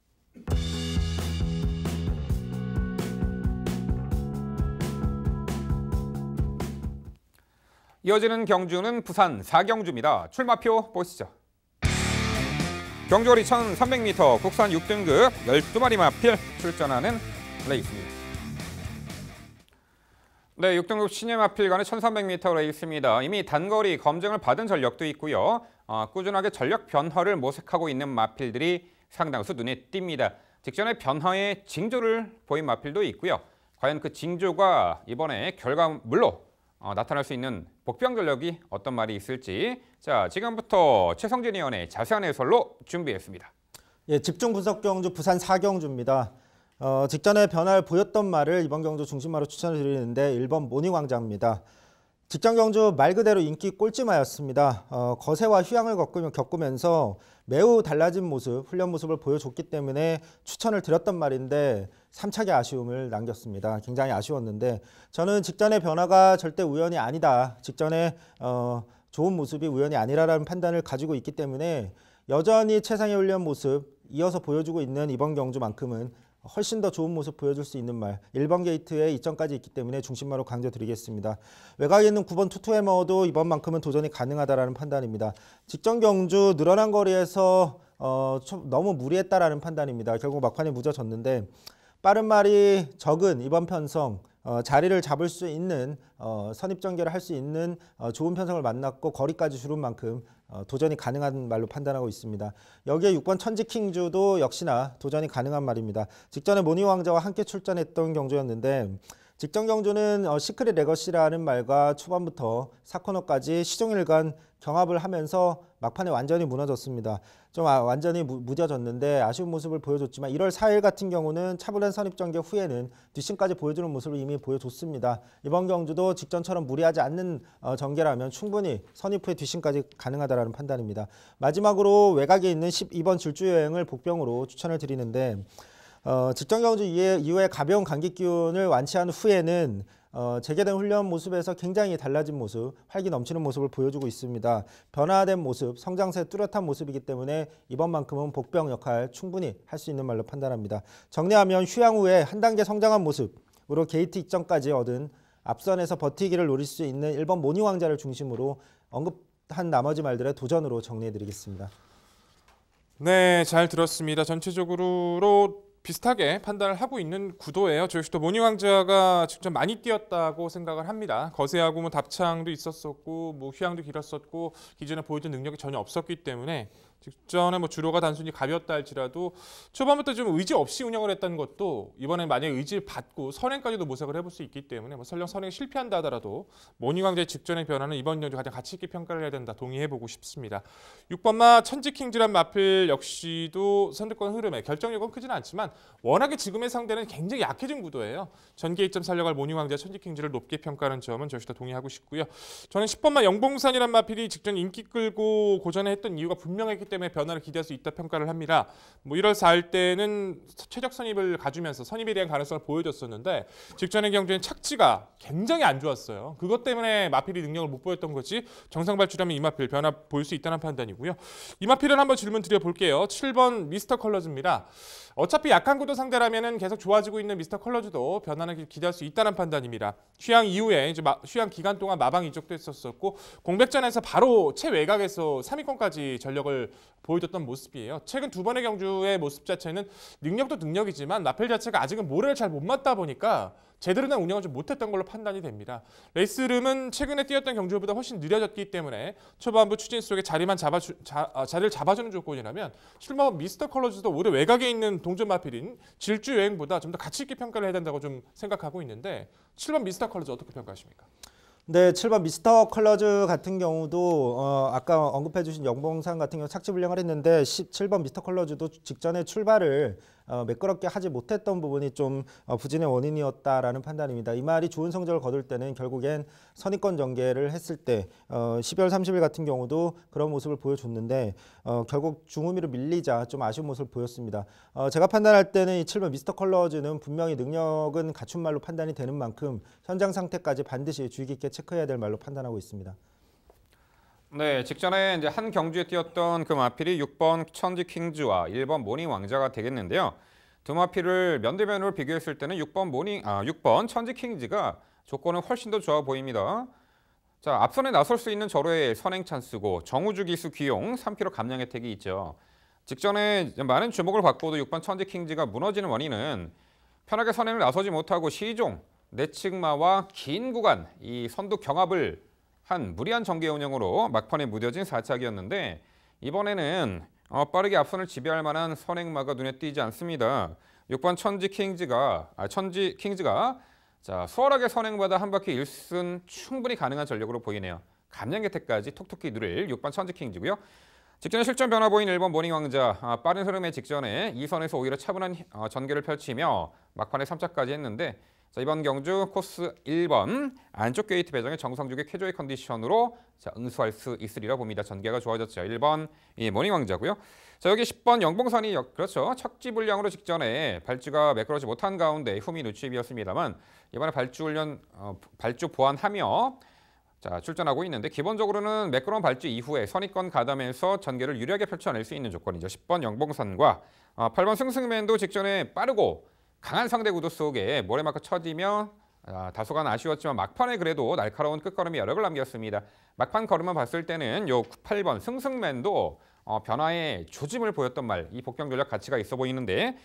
이어지는 경주는 부산 4경주입니다. 출마표 보시죠. 경주거리 1300m 국산 6등급 12마리 마필 출전하는 레이스입니다. 네, 6등급 신예 마필 간의 1300m 레이스입니다. 이미 단거리 검증을 받은 전력도 있고요. 꾸준하게 전력 변화를 모색하고 있는 마필들이 상당수 눈에 띕니다. 직전에 변화의 징조를 보인 마필도 있고요. 과연 그 징조가 이번에 결과물로 나타날 수 있는 복병 전력이 어떤 말이 있을지 자 지금부터 최성진 의원의 자세한 해설로 준비했습니다. 예, 집중 분석 경주 부산 4경주입니다. 직전에 변화를 보였던 말을 이번 경주 중심마로 추천을 드리는데 1번 모닝왕자입니다. 직전 경주 말 그대로 인기 꼴찌마였습니다. 거세와 휴양을 겪으면서 매우 달라진 모습, 훈련 모습을 보여줬기 때문에 추천을 드렸던 말인데 3착의 아쉬움을 남겼습니다. 굉장히 아쉬웠는데 저는 직전의 변화가 절대 우연이 아니다. 직전에 좋은 모습이 우연이 아니라는 판단을 가지고 있기 때문에 여전히 최상의 훈련 모습 이어서 보여주고 있는 이번 경주만큼은 훨씬 더 좋은 모습 보여줄 수 있는 말 1번 게이트에 이점까지 있기 때문에 중심마로 강조드리겠습니다. 외곽에 있는 9번 투투해머도 이번만큼은 도전이 가능하다라는 판단입니다. 직전 경주 늘어난 거리에서 너무 무리했다라는 판단입니다. 결국 막판에 무뎌졌는데 빠른 말이 적은 이번 편성 자리를 잡을 수 있는 선입전개를 할 수 있는 좋은 편성을 만났고 거리까지 줄은 만큼 도전이 가능한 말로 판단하고 있습니다. 여기에 6번 천지킹주도 역시나 도전이 가능한 말입니다. 직전에 모니왕자와 함께 출전했던 경주였는데 직전 경주는 시크릿 레거시라는 말과 초반부터 4코너까지 시종일관 경합을 하면서 막판에 완전히 무너졌습니다. 좀 완전히 무뎌졌는데 아쉬운 모습을 보여줬지만 1월 4일 같은 경우는 차분한 선입전개 후에는 뒷심까지 보여주는 모습을 이미 보여줬습니다. 이번 경주도 직전처럼 무리하지 않는 전개라면 충분히 선입 후에 뒷심까지 가능하다는 판단입니다. 마지막으로 외곽에 있는 12번 질주여행을 복병으로 추천을 드리는데 직전 경주 이후에 가벼운 감기 기운을 완치한 후에는 재개된 훈련 모습에서 굉장히 달라진 모습, 활기 넘치는 모습을 보여주고 있습니다. 변화된 모습, 성장세 뚜렷한 모습이기 때문에 이번만큼은 복병 역할 충분히 할 수 있는 말로 판단합니다. 정리하면 휴양 후에 한 단계 성장한 모습으로 게이트 이점까지 얻은 앞선에서 버티기를 노릴 수 있는 1번 모니왕자를 중심으로 언급한 나머지 말들의 도전으로 정리해드리겠습니다. 네, 잘 들었습니다. 전체적으로 비슷하게 판단을 하고 있는 구도예요. 저 역시도 모닝왕자가 직접 많이 뛰었다고 생각을 합니다. 거세하고 답창도 있었었고 휴양도 길었었고 기존에 보여준 능력이 전혀 없었기 때문에 직전에 뭐 주로가 단순히 가볍다 할지라도 초반부터 좀 의지 없이 운영을 했던 것도 이번에 만약에 의지를 받고 선행까지도 모색을 해볼 수 있기 때문에 뭐 설령 선행 실패한다 하더라도 모닝왕자의 직전의 변화는 이번 경주 가장 가치 있게 평가를 해야 된다 동의해보고 싶습니다. 6번마 천지킹즈란 마필 역시도 선두권 흐름에 결정력은 크지는 않지만 워낙에 지금의 상대는 굉장히 약해진 구도예요. 전개 2점 살려갈 모닝왕자 천지킹즈를 높게 평가하는 점은 저희도 동의하고 싶고요. 저는 10번마 영봉산이란 마필이 직전 인기 끌고 고전에 했던 이유가 분명했기 때문에 변화를 기대할 수 있다 평가를 합니다. 뭐 1월 4일 때는 최적 선입을 가주면서 선입에 대한 가능성을 보여줬었는데 직전의 경주엔 착지가 굉장히 안 좋았어요. 그것 때문에 마필이 능력을 못 보였던 거지 정상 발주라면 이 마필 변화 보일 수 있다는 판단이고요. 이 마필은 한번 질문 드려볼게요. 7번 미스터 컬러즈입니다. 어차피 약한 구도 상대라면 계속 좋아지고 있는 미스터 컬러즈도 변화는 기대할 수 있다는 판단입니다. 휴양 이후에 이제 휴양 기간 동안 마방 이적도 했었고 공백전에서 바로 최외곽에서 3위권까지 전력을 보여줬던 모습이에요. 최근 두 번의 경주의 모습 자체는 능력도 능력이지만 마필 자체가 아직은 모래를 잘 못 맞다 보니까 제대로 된 운영을 좀 못했던 걸로 판단이 됩니다. 레이스 흐름은 최근에 뛰었던 경주보다 훨씬 느려졌기 때문에 초반부 추진 속에 자리를 잡아주는 조건이라면 7번 미스터 컬러즈도 올해 외곽에 있는 동전 마필인 질주 여행보다 좀 더 가치 있게 평가를 해야 된다고 좀 생각하고 있는데 7번 미스터 컬러즈 어떻게 평가하십니까? 네, 7번 미스터 컬러즈 같은 경우도 아까 언급해 주신 영봉산 같은 경우 착지 불량을 했는데 7번 미스터 컬러즈도 직전에 출발을 매끄럽게 하지 못했던 부분이 좀 부진의 원인이었다라는 판단입니다. 이 말이 좋은 성적을 거둘 때는 결국엔 선입권 전개를 했을 때 12월 30일 같은 경우도 그런 모습을 보여줬는데 결국 중후미로 밀리자 좀 아쉬운 모습을 보였습니다. 제가 판단할 때는 이 7번 미스터 컬러즈는 분명히 능력은 갖춘 말로 판단이 되는 만큼 현장 상태까지 반드시 주의 깊게 체크해야 될 말로 판단하고 있습니다. 네, 직전에 이제 한 경주에 뛰었던 그 마필이 6번 천지 킹즈와 1번 모닝 왕자가 되겠는데요. 두 마필을 면대면으로 비교했을 때는 6번 천지 킹즈가 조건은 훨씬 더 좋아 보입니다. 자, 앞선에 나설 수 있는 절호의 선행 찬스고 정우주 기수 귀용 3km 감량 혜택이 있죠. 직전에 많은 주목을 받고도 6번 천지 킹즈가 무너지는 원인은 편하게 선행을 나서지 못하고 시종, 내측마와 긴 구간 이 선두 경합을 한 무리한 전개 운영으로 막판에 무뎌진 4착이었는데 이번에는 빠르게 앞선을 지배할 만한 선행마가 눈에 띄지 않습니다. 6번 천지 킹즈가 자, 수월하게 선행받아 한 바퀴 1승 충분히 가능한 전력으로 보이네요. 감량 혜택까지 톡톡히 누릴 6번 천지 킹즈고요. 직전에 실전 변화 보인 1번 모닝 왕자 빠른 흐름의 직전에 2선에서 오히려 차분한 전개를 펼치며 막판에 3착까지 했는데 자, 이번 경주 코스 1번 안쪽 게이트 배정의 정상적인 쾌조의 컨디션으로 자, 응수할 수 있으리라 봅니다. 전개가 좋아졌죠. 1번 이 모닝 왕자고요. 자, 여기 10번 영봉산이 그렇죠. 척지 불량으로 직전에 발주가 매끄러지 못한 가운데 후미 누취입이었습니다만 이번에 발주 보완하며 자, 출전하고 있는데 기본적으로는 매끄러운 발주 이후에 선입권 가담해서 전개를 유리하게 펼쳐낼 수 있는 조건이죠. 10번 영봉산과 8번 승승맨도 직전에 빠르고 강한 상대 구도 속에 모래마크 쳐지며 다소간 아쉬웠지만 막판에 그래도 날카로운 끝걸음이 여력을 남겼습니다. 막판 걸음만 봤을 때는 요 8번 승승맨도 변화의 조짐을 보였던 말, 이 복경 전략 가치가 있어 보이는데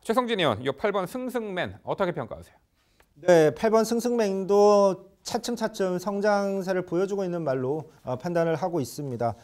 최성진 의원, 요 8번 승승맨 어떻게 평가하세요? 네, 8번 승승맨도 차츰차츰 성장세를 보여주고 있는 말로 판단을 하고 있습니다.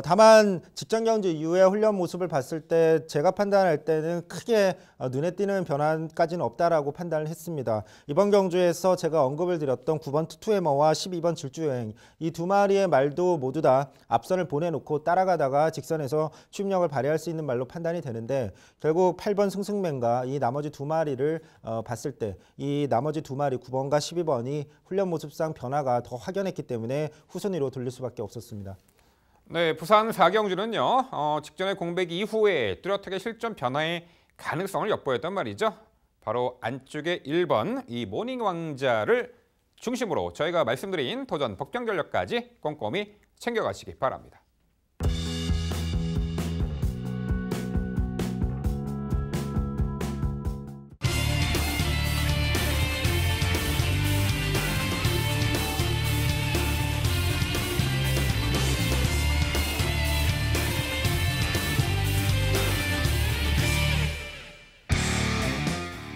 다만 직전 경주 이후에 훈련 모습을 봤을 때 제가 판단할 때는 크게 눈에 띄는 변화까지는 없다라고 판단을 했습니다. 이번 경주에서 제가 언급을 드렸던 9번 투투해머와 12번 질주여행 이 두 마리의 말도 모두 다 앞선을 보내놓고 따라가다가 직선에서 추임력을 발휘할 수 있는 말로 판단이 되는데 결국 8번 승승맨과 이 나머지 두 마리를 봤을 때 이 나머지 두 마리 9번과 12번이 훈련 모습상 변화가 더 확연했기 때문에 후순위로 돌릴 수밖에 없었습니다. 네, 부산 4경주는요. 직전의 공백 이후에 뚜렷하게 실전 변화의 가능성을 엿보였단 말이죠. 바로 안쪽에 1번 이 모닝 왕자를 중심으로 저희가 말씀드린 도전 복경 전력까지 꼼꼼히 챙겨가시기 바랍니다.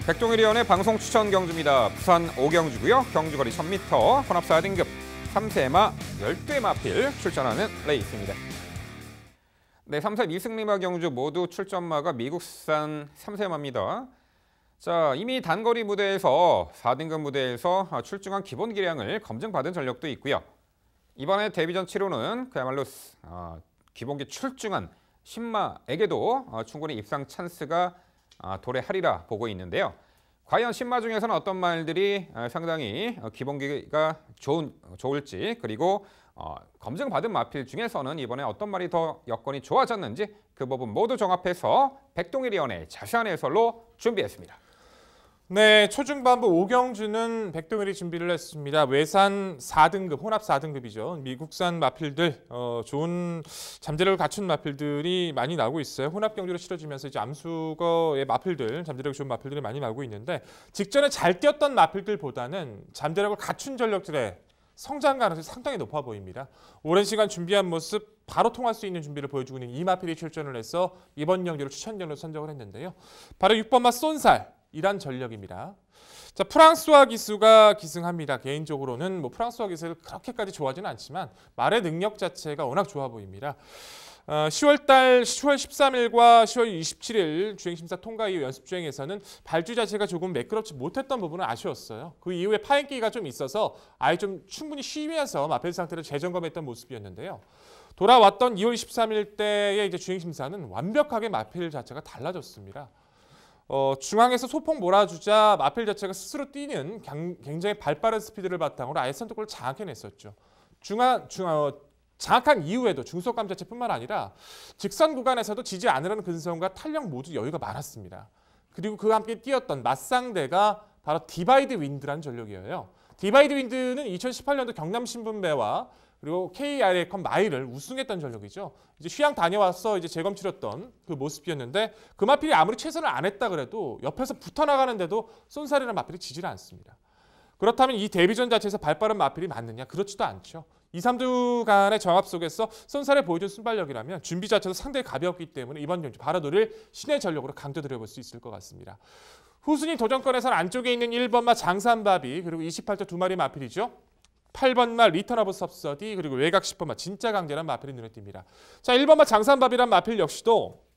백동일위원의 방송 추천 경주입니다. 부산 5경주고요. 경주거리 1000m, 혼합 4등급 3세마 12의 마필 출전하는 레이스입니다. 네, 3세 이승리마 경주 모두 출전마가 미국산 3세마입니다. 자, 이미 단거리 무대에서 4등급 무대에서 출중한 기본 기량을 검증받은 전력도 있고요. 이번에 데뷔전 치료는 그야말로 기본기 출중한 신마에게도 충분히 입상 찬스가 도래하리라 보고 있는데요. 과연 신마 중에서는 어떤 말들이 상당히 기본기가 좋을지, 그리고 검증받은 마필 중에서는 이번에 어떤 말이 더 여건이 좋아졌는지 그 부분 모두 종합해서 백동일위원의 자세한 해설로 준비했습니다. 네, 초중반부 5경주는 백동일이 준비를 했습니다. 외산 4등급, 혼합 4등급이죠. 미국산 마필들, 좋은 잠재력을 갖춘 마필들이 많이 나오고 있어요. 혼합 경주로 치러지면서 이제 암수거의 마필들, 잠재력이 좋은 마필들이 많이 나오고 있는데 직전에 잘 뛰었던 마필들보다는 잠재력을 갖춘 전력들의 성장 가능성이 상당히 높아 보입니다. 오랜 시간 준비한 모습 바로 통할 수 있는 준비를 보여주고 있는 이 마필이 출전을 해서 이번 경주를 추천전으로 선정을 했는데요. 바로 6번마 쏜살이란 전력입니다. 자, 프랑스와 기수가 기승합니다. 개인적으로는 뭐 프랑스와 기수가 그렇게까지 좋아하지는 않지만 말의 능력 자체가 워낙 좋아 보입니다. 10월 13일과 10월 27일 주행심사 통과 이후 연습주행에서는 발주 자체가 조금 매끄럽지 못했던 부분은 아쉬웠어요. 그 이후에 파행기가 좀 있어서 아예 좀 충분히 쉬면서 마필 상태를 재점검했던 모습이었는데요. 돌아왔던 2월 23일 때의 이제 주행심사는 완벽하게 마필 자체가 달라졌습니다. 중앙에서 소폭 몰아주자 마필 자체가 스스로 뛰는 굉장히 발빠른 스피드를 바탕으로 아예 선두골을 장악해냈었죠. 장악한 이후에도 중속감 자체뿐만 아니라 직선 구간에서도 지지 않으려는 근성과 탄력 모두 여유가 많았습니다. 그리고 그와 함께 뛰었던 맞상대가 바로 디바이드 윈드라는 전력이에요. 디바이드 윈드는 2018년도 경남 신분배와 그리고 KRA컵 마일을 우승했던 전력이죠. 이제 휴양 다녀와서 이제 재검 치렀던 그 모습이었는데 그 마필이 아무리 최선을 안 했다 그래도 옆에서 붙어 나가는데도 쏜살이라는 마필이 지지를 않습니다. 그렇다면 이 데뷔전 자체에서 발빠른 마필이 맞느냐? 그렇지도 않죠. 2, 3주 간의 정합 속에서 쏜살에 보여준 순발력이라면 준비 자체도 상당히 가벼웠기 때문에 이번 경주 바로 노릴 신의 전력으로 강조드려볼 수 있을 것 같습니다. 후순위 도전권에서는 안쪽에 있는 1번마 장산바비 그리고 28조 2마리 마필이죠. 8번마 리턴 오브 섭서디 그리고 외곽 10번마 진짜 강제란 마필이 눈에 띕니다. 자, 1번마 장산바비란 마필 역시도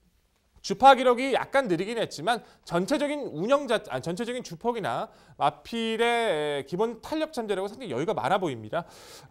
주파 기록이 약간 느리긴 했지만 전체적인 전체적인 주폭이나 마필의 기본 탄력 잠재력은 상당히 여유가 많아 보입니다.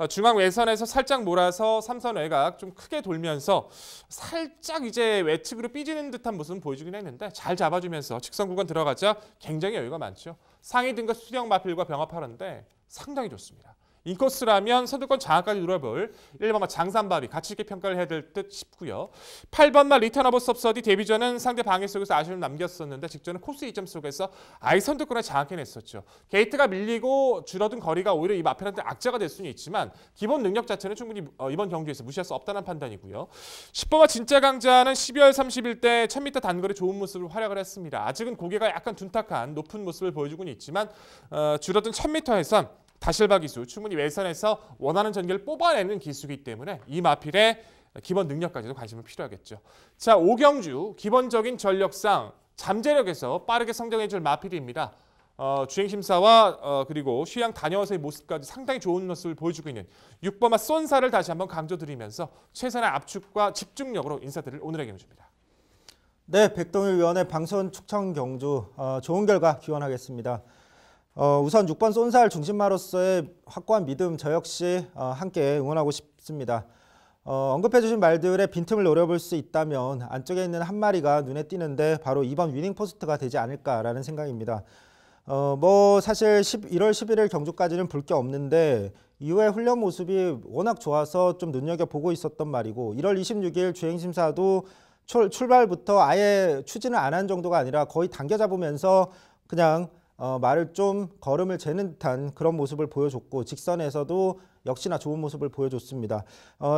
중앙 외선에서 살짝 몰아서 3선 외곽 좀 크게 돌면서 살짝 이제 외측으로 삐지는 듯한 모습은 보여주긴 했는데 잘 잡아주면서 직선 구간 들어가자 굉장히 여유가 많죠. 상위 등급 수령 마필과 병합하는데 상당히 좋습니다. 인코스라면 선두권 장악까지 누려볼 1번마 장산바비 가치 있게 평가를 해야 될 듯 싶고요. 8번마 리턴 오브 섭서디 데뷔전은 상대 방해 속에서 아쉬움을 남겼었는데 직전은 코스 2점 속에서 아예 선두권에 장악해냈었죠. 게이트가 밀리고 줄어든 거리가 오히려 이 마필한테 악재가 될 수는 있지만 기본 능력 자체는 충분히 이번 경기에서 무시할 수 없다는 판단이고요. 10번마 진짜 강자는 12월 30일 때 1000m 단거리 좋은 모습을 활약을 했습니다. 아직은 고개가 약간 둔탁한 높은 모습을 보여주고는 있지만 줄어든 1000m에선 다실바 기수, 충분히 외선에서 원하는 전개를 뽑아내는 기수이기 때문에 이 마필의 기본 능력까지도 관심은 필요하겠죠. 자, 5경주 기본적인 전력상 잠재력에서 빠르게 성장해줄 마필입니다. 주행심사와 그리고 휴양 다녀와서의 모습까지 상당히 좋은 모습을 보여주고 있는 6번마 쏜살을 다시 한번 강조드리면서 최선의 압축과 집중력으로 인사드릴 오늘의 경주입니다. 네, 백동일 위원의 방선 축청 경주 좋은 결과 기원하겠습니다. 우선 6번 쏜살 중심마로서의 확고한 믿음 저 역시 함께 응원하고 싶습니다. 언급해 주신 말들의 빈틈을 노려볼 수 있다면 안쪽에 있는 한 마리가 눈에 띄는데 바로 2번 위닝 포스트가 되지 않을까라는 생각입니다. 사실 1월 11일 경주까지는 볼 게 없는데 이후에 훈련 모습이 워낙 좋아서 좀 눈여겨보고 있었던 말이고 1월 26일 주행심사도 출발부터 아예 추진을 안 한 정도가 아니라 거의 당겨 잡으면서 그냥 말을 좀 걸음을 재는 듯한 그런 모습을 보여줬고 직선에서도 역시나 좋은 모습을 보여줬습니다.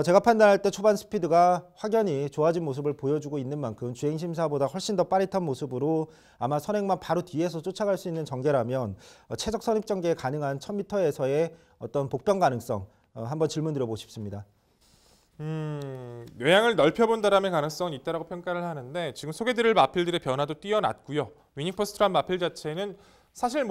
제가 판단할 때 초반 스피드가 확연히 좋아진 모습을 보여주고 있는 만큼 주행심사보다 훨씬 더 빠릿한 모습으로 아마 선행만 바로 뒤에서 쫓아갈 수 있는 전개라면 최적 선입 전개 가능한 1000m에서의 어떤 복병 가능성 한번 질문 드려보고 싶습니다. 외양을 넓혀본다라는 가능성은 있다고 평가를 하는데 지금 소개드릴 마필들의 변화도 뛰어났고요. 위닝퍼스트란 마필 자체는 사실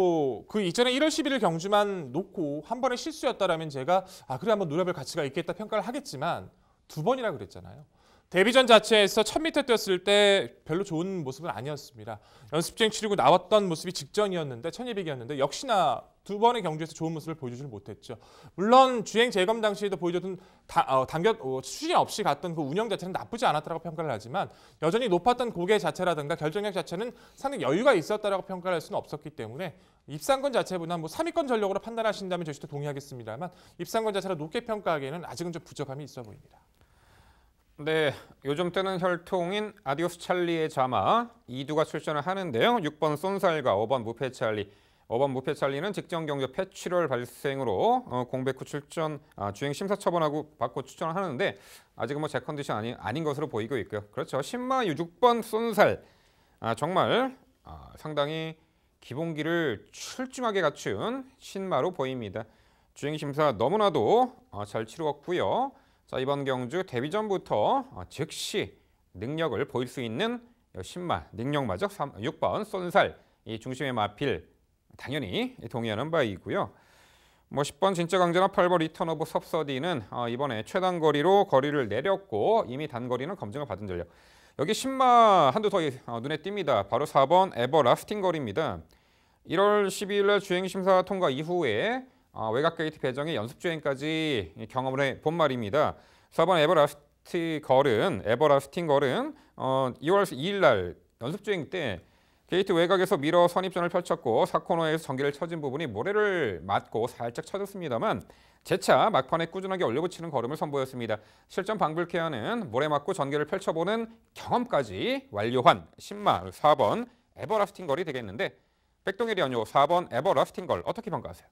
그 이전에 1월 11일 경주만 놓고 한 번의 실수였다라면 제가 그래 한번 노려볼 가치가 있겠다 평가를 하겠지만 두 번이라 그랬잖아요. 데뷔전 자체에서 1000m 뛰었을 때 별로 좋은 모습은 아니었습니다. 연습주행 치르고 나왔던 모습이 직전이었는데 1200이었는데 역시나 두 번의 경주에서 좋은 모습을 보여주지 못했죠. 물론 주행 재검 당시에도 보여줬던 추진 없이 갔던 그 운영 자체는 나쁘지 않았다고 평가를 하지만 여전히 높았던 고개 자체라든가 결정력 자체는 상당히 여유가 있었다라고 평가를 할 수는 없었기 때문에 입상권 자체보다 뭐 3위권 전력으로 판단하신다면 저희도 동의하겠습니다만 입상권 자체를 높게 평가하기에는 아직은 좀 부족함이 있어 보입니다. 네, 요즘 뜨는 혈통인 아디오스 찰리의 자마 이두가 출전을 하는데요. 6번 쏜살과 5번 무패 찰리. 5번 무패 찰리는 직전 경주 폐출혈 발생으로 공백 후 출전 주행 심사 처분하고 받고 출전을 하는데 아직은 뭐 제 컨디션 아닌 것으로 보이고 있고요. 그렇죠. 신마 6번 쏜살 정말 상당히 기본기를 출중하게 갖춘 신마로 보입니다. 주행 심사 너무나도 잘 치루었고요. 자, 이번 경주 데뷔전부터 즉시 능력을 보일 수 있는 신마 능력마저 6번 쏜살 이 중심의 마필 당연히 동의하는 바이고요. 뭐 10번 진짜 강자나 8번 리턴 오브 섭서디는 이번에 최단 거리로 거리를 내렸고 이미 단거리는 검증을 받은 전력. 여기 신마 한두 더 눈에 띕니다. 바로 4번 에버라스팅 거리입니다. 1월 12일 날 주행심사 통과 이후에 외곽 게이트 배정의 연습 주행까지 경험을 해본 말입니다. 4번 에버라스팅 걸은 2월 2일 날 연습 주행 때 게이트 외곽에서 미러 선입전을 펼쳤고 4코너에서 전개를 쳐진 부분이 모래를 맞고 살짝 쳐졌습니다만 재차 막판에 꾸준하게 올려붙이는 걸음을 선보였습니다. 실전 방불케 하는 모래 맞고 전개를 펼쳐보는 경험까지 완료한 신마 4번 에버라스팅 걸이 되겠는데 백동일이 연요 4번 에버라스팅 걸 어떻게 평가하세요?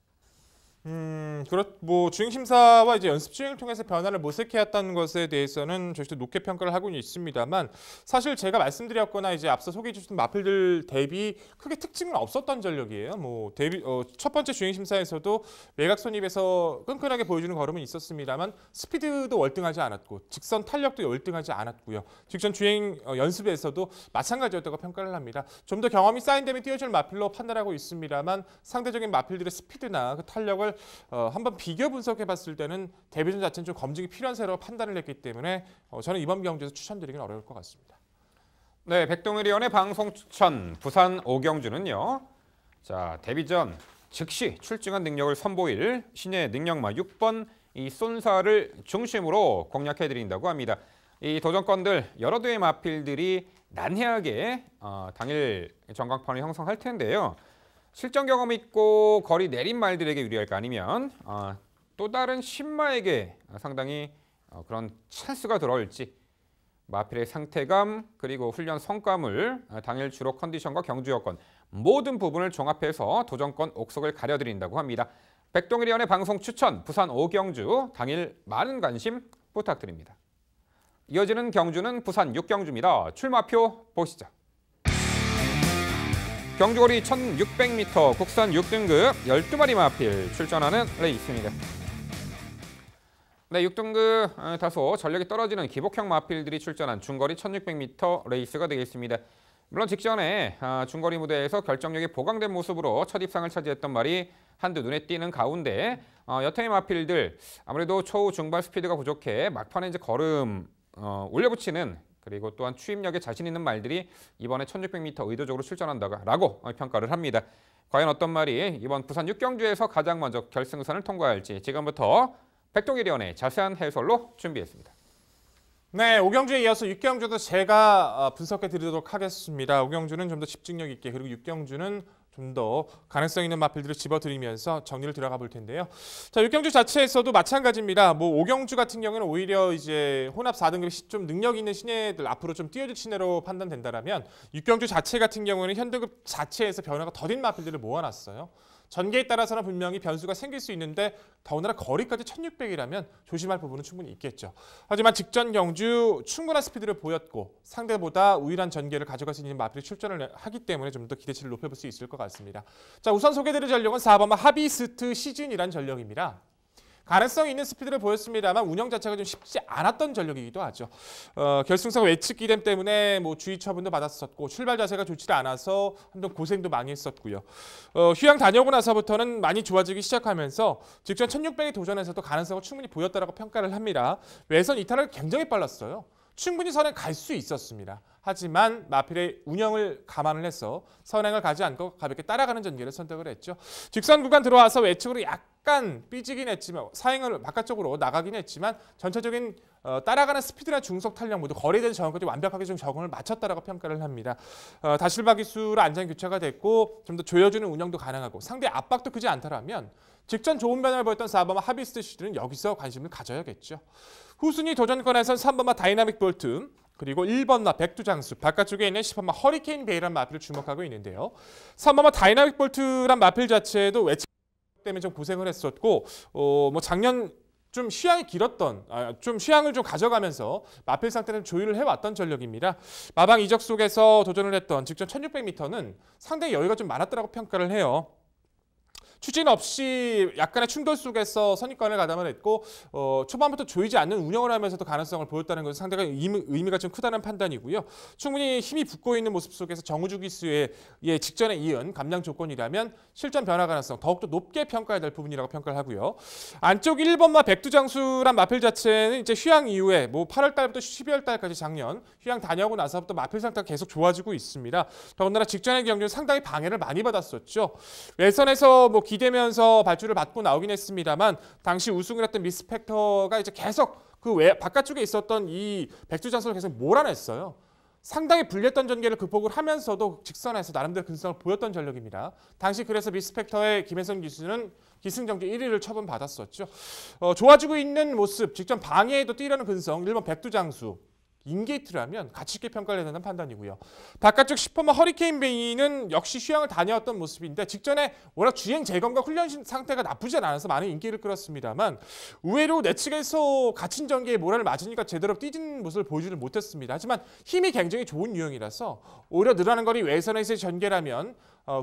뭐 주행 심사와 이제 연습 주행을 통해서 변화를 모색해왔다는 것에 대해서는 저희도 높게 평가를 하고는 있습니다만 사실 제가 말씀드렸거나 이제 앞서 소개해 주신 마필들 대비 크게 특징은 없었던 전력이에요. 뭐 첫 번째 주행 심사에서도 외곽 선입에서 끈끈하게 보여주는 걸음은 있었습니다만 스피드도 월등하지 않았고 직선 탄력도 월등하지 않았고요. 직전 주행 연습에서도 마찬가지였다고 평가를 합니다. 좀 더 경험이 쌓인다면 뛰어줄 마필로 판단하고 있습니다만 상대적인 마필들의 스피드나 그 탄력을 한번 비교 분석해 봤을 때는 데뷔전 자체는 좀 검증이 필요한 세로 판단을 했기 때문에 저는 이번 경주에서 추천드리기는 어려울 것 같습니다. 네, 백동일 의원의 방송 추천 부산 오경주는요. 자, 데뷔전 즉시 출중한 능력을 선보일 신의 능력마 6번 이 쏜사를 중심으로 공략해 드린다고 합니다. 이 도전권들 여러 대의 마필들이 난해하게 당일 전광판을 형성할 텐데요. 실전 경험 있고 거리 내린 말들에게 유리할까 아니면 또 다른 신마에게 상당히 그런 찬스가 들어올지 마필의 상태감 그리고 훈련 성과물 당일 주로 컨디션과 경주 여건 모든 부분을 종합해서 도전권 옥석을 가려드린다고 합니다. 백동일 의원의 방송 추천 부산 오경주 당일 많은 관심 부탁드립니다. 이어지는 경주는 부산 6경주입니다. 출마표 보시죠. 경주거리 1600m 국산 6등급 12마리 마필 출전하는 레이스입니다. 네, 6등급 다소 전력이 떨어지는 기복형 마필들이 출전한 중거리 1600m 레이스가 되겠습니다. 물론 직전에 중거리 무대에서 결정력이 보강된 모습으로 첫 입상을 차지했던 말이 한두 눈에 띄는 가운데 여태의 마필들 아무래도 초후 중반 스피드가 부족해 막판에 이제 걸음 올려붙이는 그리고 또한 추임력에 자신 있는 말들이 이번에 1600m 의도적으로 출전한다라고 평가를 합니다. 과연 어떤 말이 이번 부산 6경주에서 가장 먼저 결승선을 통과할지 지금부터 백동일 의원의 자세한 해설로 준비했습니다. 네, 오경주에 이어서 6경주도 제가 분석해 드리도록 하겠습니다. 오경주는 좀 더 집중력 있게 그리고 6경주는 좀 더 가능성 있는 마필들을 집어들이면서 정리를 들어가 볼 텐데요. 자, 6경주 자체에서도 마찬가지입니다. 뭐 오경주 같은 경우는 오히려 이제 혼합 4등급이 좀 능력 있는 신예들 앞으로 좀 뛰어줄 신예로 판단된다라면 6경주 자체 같은 경우는 현등급 자체에서 변화가 더딘 마필들을 모아놨어요. 전개에 따라서는 분명히 변수가 생길 수 있는데 더군다나 거리까지 1600이라면 조심할 부분은 충분히 있겠죠. 하지만 직전 경주 충분한 스피드를 보였고 상대보다 우위한 전개를 가져갈 수 있는 마필이 출전을 하기 때문에 좀 더 기대치를 높여볼 수 있을 것 같습니다. 자, 우선 소개드릴 전력은 4번 하비스트 시즌이란 전력입니다. 가능성 있는 스피드를 보였습니다만 운영 자체가 좀 쉽지 않았던 전력이기도 하죠. 결승선 외측 기댐 때문에 뭐 주의 처분도 받았었고 출발 자세가 좋지 않아서 한동 고생도 많이 했었고요. 휴양 다녀오고 나서부터는 많이 좋아지기 시작하면서 직전 1600에 도전에서도 가능성을 충분히 보였다라고 평가를 합니다. 외선 이탈을 굉장히 빨랐어요. 충분히 선행 갈 수 있었습니다. 하지만 마필의 운영을 감안을 해서 선행을 가지 않고 가볍게 따라가는 전개를 선택을 했죠. 직선 구간 들어와서 외측으로 약간 삐지긴 했지만 사행을 바깥쪽으로 나가긴 했지만 전체적인 따라가는 스피드나 중속 탄력 모두 거리에 적응까지 완벽하게 좀 적응을 마쳤다라고 평가를 합니다. 다실바 기수로 안전 교체가 됐고 좀 더 조여주는 운영도 가능하고 상대 압박도 크지 않더라면 직전 좋은 변화를 보였던 4번마 하비스트 시즌은 여기서 관심을 가져야겠죠. 후순위 도전권에선 3번마 다이나믹 볼트 그리고 1번마 백두장수, 바깥쪽에 있는 10번마 허리케인 베이란 마필을 주목하고 있는데요. 3번마 다이나믹 볼트란 마필 자체도 외측 때문에 좀 고생을 했었고 뭐 작년 좀 쉬양이 길었던, 좀 쉬양을 좀 가져가면서 마필 상태를 조율을 해왔던 전력입니다. 마방 이적 속에서 도전을 했던 직전 1600m는 상당히 여유가 좀 많았다고 평가를 해요. 추진 없이 약간의 충돌 속에서 선입관을 가담을 했고 초반부터 조이지 않는 운영을 하면서도 가능성을 보였다는 것은 상당히 의미가 좀 크다는 판단이고요. 충분히 힘이 붙고 있는 모습 속에서 정우주 기수의 직전에 이은 감량 조건이라면 실전 변화 가능성 더욱더 높게 평가해야 될 부분이라고 평가를 하고요. 안쪽 1번마 백두장수란 마필 자체는 이제 휴양 이후에 뭐 8월 달부터 12월 달까지 작년 휴양 다녀오고 나서부터 마필 상태가 계속 좋아지고 있습니다. 더군다나 직전의 경기는 상당히 방해를 많이 받았었죠. 외선에서 뭐 기대면서 발주를 받고 나오긴 했습니다만 당시 우승을 했던 미스펙터가 이제 계속 그 바깥쪽에 있었던 이 백두장수를 계속 몰아냈어요. 상당히 불리했던 전개를 극복을 하면서도 직선에서 나름대로 근성을 보였던 전력입니다. 당시 그래서 미스펙터의 김혜선 기수는 기승전결 1위를 처분받았었죠. 좋아지고 있는 모습, 직전 방해에도 뛰려는 근성, 1번 백두장수. 인게이트라면 가치 있게 평가를 해야 된다는 판단이고요. 바깥쪽 10번마 허리케인 베이는 역시 휴양을 다녀왔던 모습인데 직전에 워낙 주행 재검과 훈련 상태가 나쁘지 않아서 많은 인기를 끌었습니다만 의외로 내측에서 갇힌 전개에 모란을 맞으니까 제대로 뛰진 모습을 보여주지 못했습니다. 하지만 힘이 굉장히 좋은 유형이라서 오히려 늘어나는 거리 외선에서의 전개라면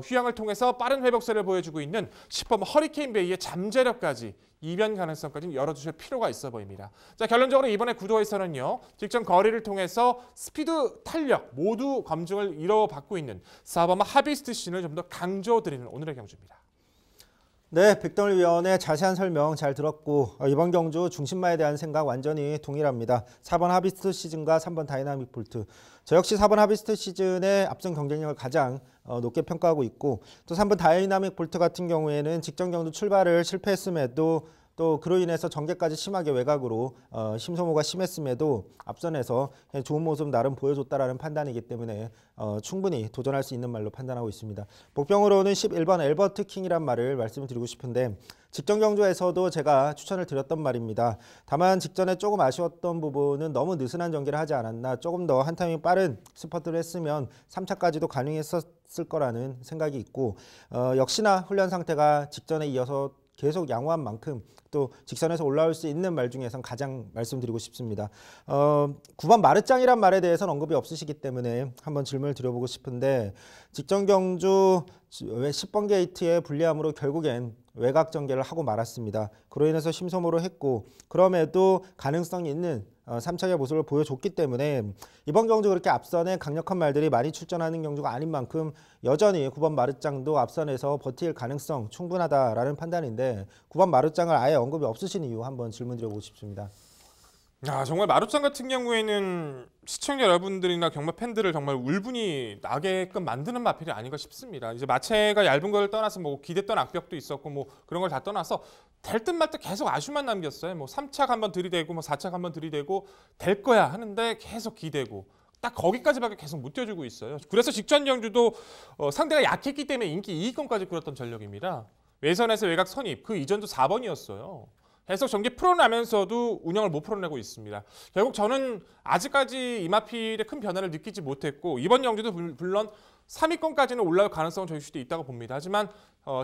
휴양을 통해서 빠른 회복세를 보여주고 있는 10번마 허리케인 베이의 잠재력까지 이변 가능성까지 열어주실 필요가 있어 보입니다. 자, 결론적으로 이번에 구도에서는요. 직전 거리를 통해서 스피드, 탄력 모두 검증을 이뤄받고 있는 4번마 하비스트 씬을 좀 더 강조드리는 오늘의 경주입니다. 네, 백동일 위원의 자세한 설명 잘 들었고 이번 경주 중심마에 대한 생각 완전히 동일합니다. 4번 하비스트 시즌과 3번 다이나믹 볼트. 저 역시 4번 하비스트 시즌의 앞선 경쟁력을 가장 높게 평가하고 있고 또 3번 다이나믹 볼트 같은 경우에는 직전 경주 출발을 실패했음에도 또 그로 인해서 전개까지 심하게 외곽으로 심소모가 심했음에도 앞선에서 좋은 모습 나름 보여줬다라는 판단이기 때문에 충분히 도전할 수 있는 말로 판단하고 있습니다. 복병으로는 11번 엘버트 킹이란 말을 말씀을 드리고 싶은데 직전 경주에서도 제가 추천을 드렸던 말입니다. 다만 직전에 조금 아쉬웠던 부분은 너무 느슨한 전개를 하지 않았나, 조금 더 한 타이밍 빠른 스퍼트를 했으면 3차까지도 가능했었을 거라는 생각이 있고 역시나 훈련 상태가 직전에 이어서 계속 양호한 만큼 또 직선에서 올라올 수 있는 말 중에선 가장 말씀드리고 싶습니다. 9번 마르짱이란 말에 대해서는 언급이 없으시기 때문에 한번 질문을 드려보고 싶은데 직전 경주 10번 게이트의 불리함으로 결국엔 외곽 전개를 하고 말았습니다. 그로 인해서 심소모를 했고 그럼에도 가능성이 있는 3차의 모습을 보여줬기 때문에 이번 경주 그렇게 앞선에 강력한 말들이 많이 출전하는 경주가 아닌 만큼 여전히 9번 마르짱도 앞선에서 버틸 가능성 충분하다라는 판단인데 9번 마르짱을 아예 언급이 없으신 이유 한번 질문드려보고 싶습니다. 정말 마루짱 같은 경우에는 시청자 여러분들이나 경마 팬들을 정말 울분이 나게끔 만드는 마필이 아닌가 싶습니다. 이제 마체가 얇은 걸 떠나서 뭐 기댔던 악벽도 있었고 뭐 그런 걸 다 떠나서 될 듯 말 듯 계속 아쉬움만 남겼어요. 뭐 3착 한번 들이대고 뭐 4착 한번 들이대고 될 거야 하는데 계속 기대고 딱 거기까지밖에 계속 못 뛰어주고 있어요. 그래서 직전 경주도 상대가 약했기 때문에 인기 2위권까지 끌었던 전력입니다. 외선에서 외곽 선입 그 이전도 4번이었어요. 계속 전개 풀어나면서도 운영을 못 풀어내고 있습니다. 결국 저는 아직까지 이 마필의 큰 변화를 느끼지 못했고 이번 경주도 물론 3위권까지는 올라올 가능성은 저희 수도 있다고 봅니다. 하지만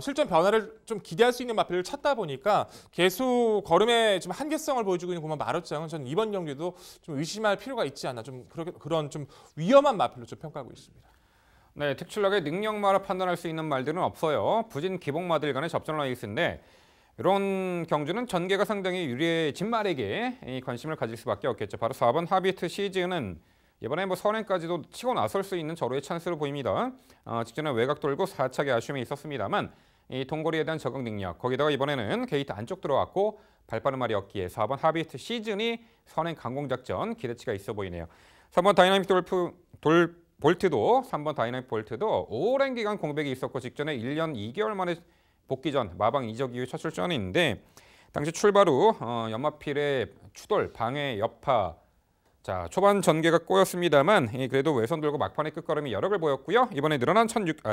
실전 변화를 좀 기대할 수 있는 마필을 찾다 보니까 계속 걸음에 좀 한계성을 보여주고 있는 고만 마루짱은 저는 이번 경주도 좀 의심할 필요가 있지 않나 좀 그런 좀 위험한 마필로 좀 평가하고 있습니다. 네, 특출나게 능력마로 판단할 수 있는 말들은 없어요. 부진 기복마들 간의 접전 라이스인데 이런 경주는 전개가 상당히 유리해진 말에게 관심을 가질 수밖에 없겠죠. 바로 4번 하비트 시즌은 이번에 뭐 선행까지도 치고 나설 수 있는 절호의 찬스로 보입니다. 직전에 외곽 돌고 4착의 아쉬움이 있었습니다만 이 동거리에 대한 적응 능력, 거기다가 이번에는 게이트 안쪽 들어왔고 발빠른 말이었기에 4번 하비스트 시즌이 선행 강공 작전 기대치가 있어 보이네요. 3번 다이나믹 볼트도 3번 다이나믹 볼트도 오랜 기간 공백이 있었고 직전에 1년 2개월 만에 복귀 전 마방 이적 이후 첫 출전인데 당시 출발 후 연마필의 추돌, 방해, 여파 자 초반 전개가 꼬였습니다만 그래도 외선 돌고 막판의 끝걸음이 여력을 보였고요. 이번에 늘어난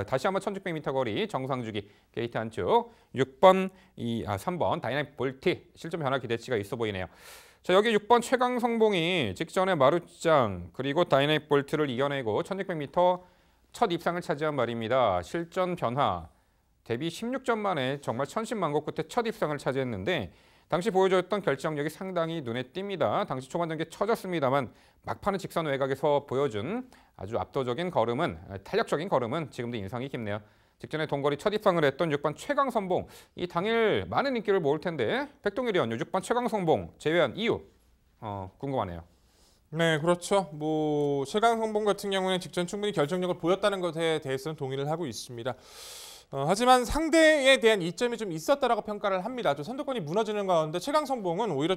다시 한번 1600m 거리 정상주기 게이트 안쪽 3번 다이나믹 볼트 실점 변화 기대치가 있어 보이네요. 자 여기 6번 최강성봉이 직전에 마루짱 그리고 다이나믹 볼트를 이겨내고 1600m 첫 입상을 차지한 말입니다. 실전 변화 데뷔 16전 만에 정말 천신만고 끝에 첫 입상을 차지했는데 당시 보여줬던 결정력이 상당히 눈에 띕니다. 당시 초반 전개 쳐졌습니다만 막판의 직선 외곽에서 보여준 아주 압도적인 걸음은 탄력적인 걸음은 지금도 인상이 깊네요. 직전에 동거리 첫 입상을 했던 6번 최강선봉 이 당일 많은 인기를 모을 텐데 백동일이언 6번 최강선봉 제외한 이유 궁금하네요. 네, 그렇죠. 최강성봉 같은 경우는 직전 충분히 결정력을 보였다는 것에 대해서는 동의를 하고 있습니다. 하지만 상대에 대한 이점이 좀 있었다라고 평가를 합니다. 좀 선두권이 무너지는 가운데 최강성봉은 오히려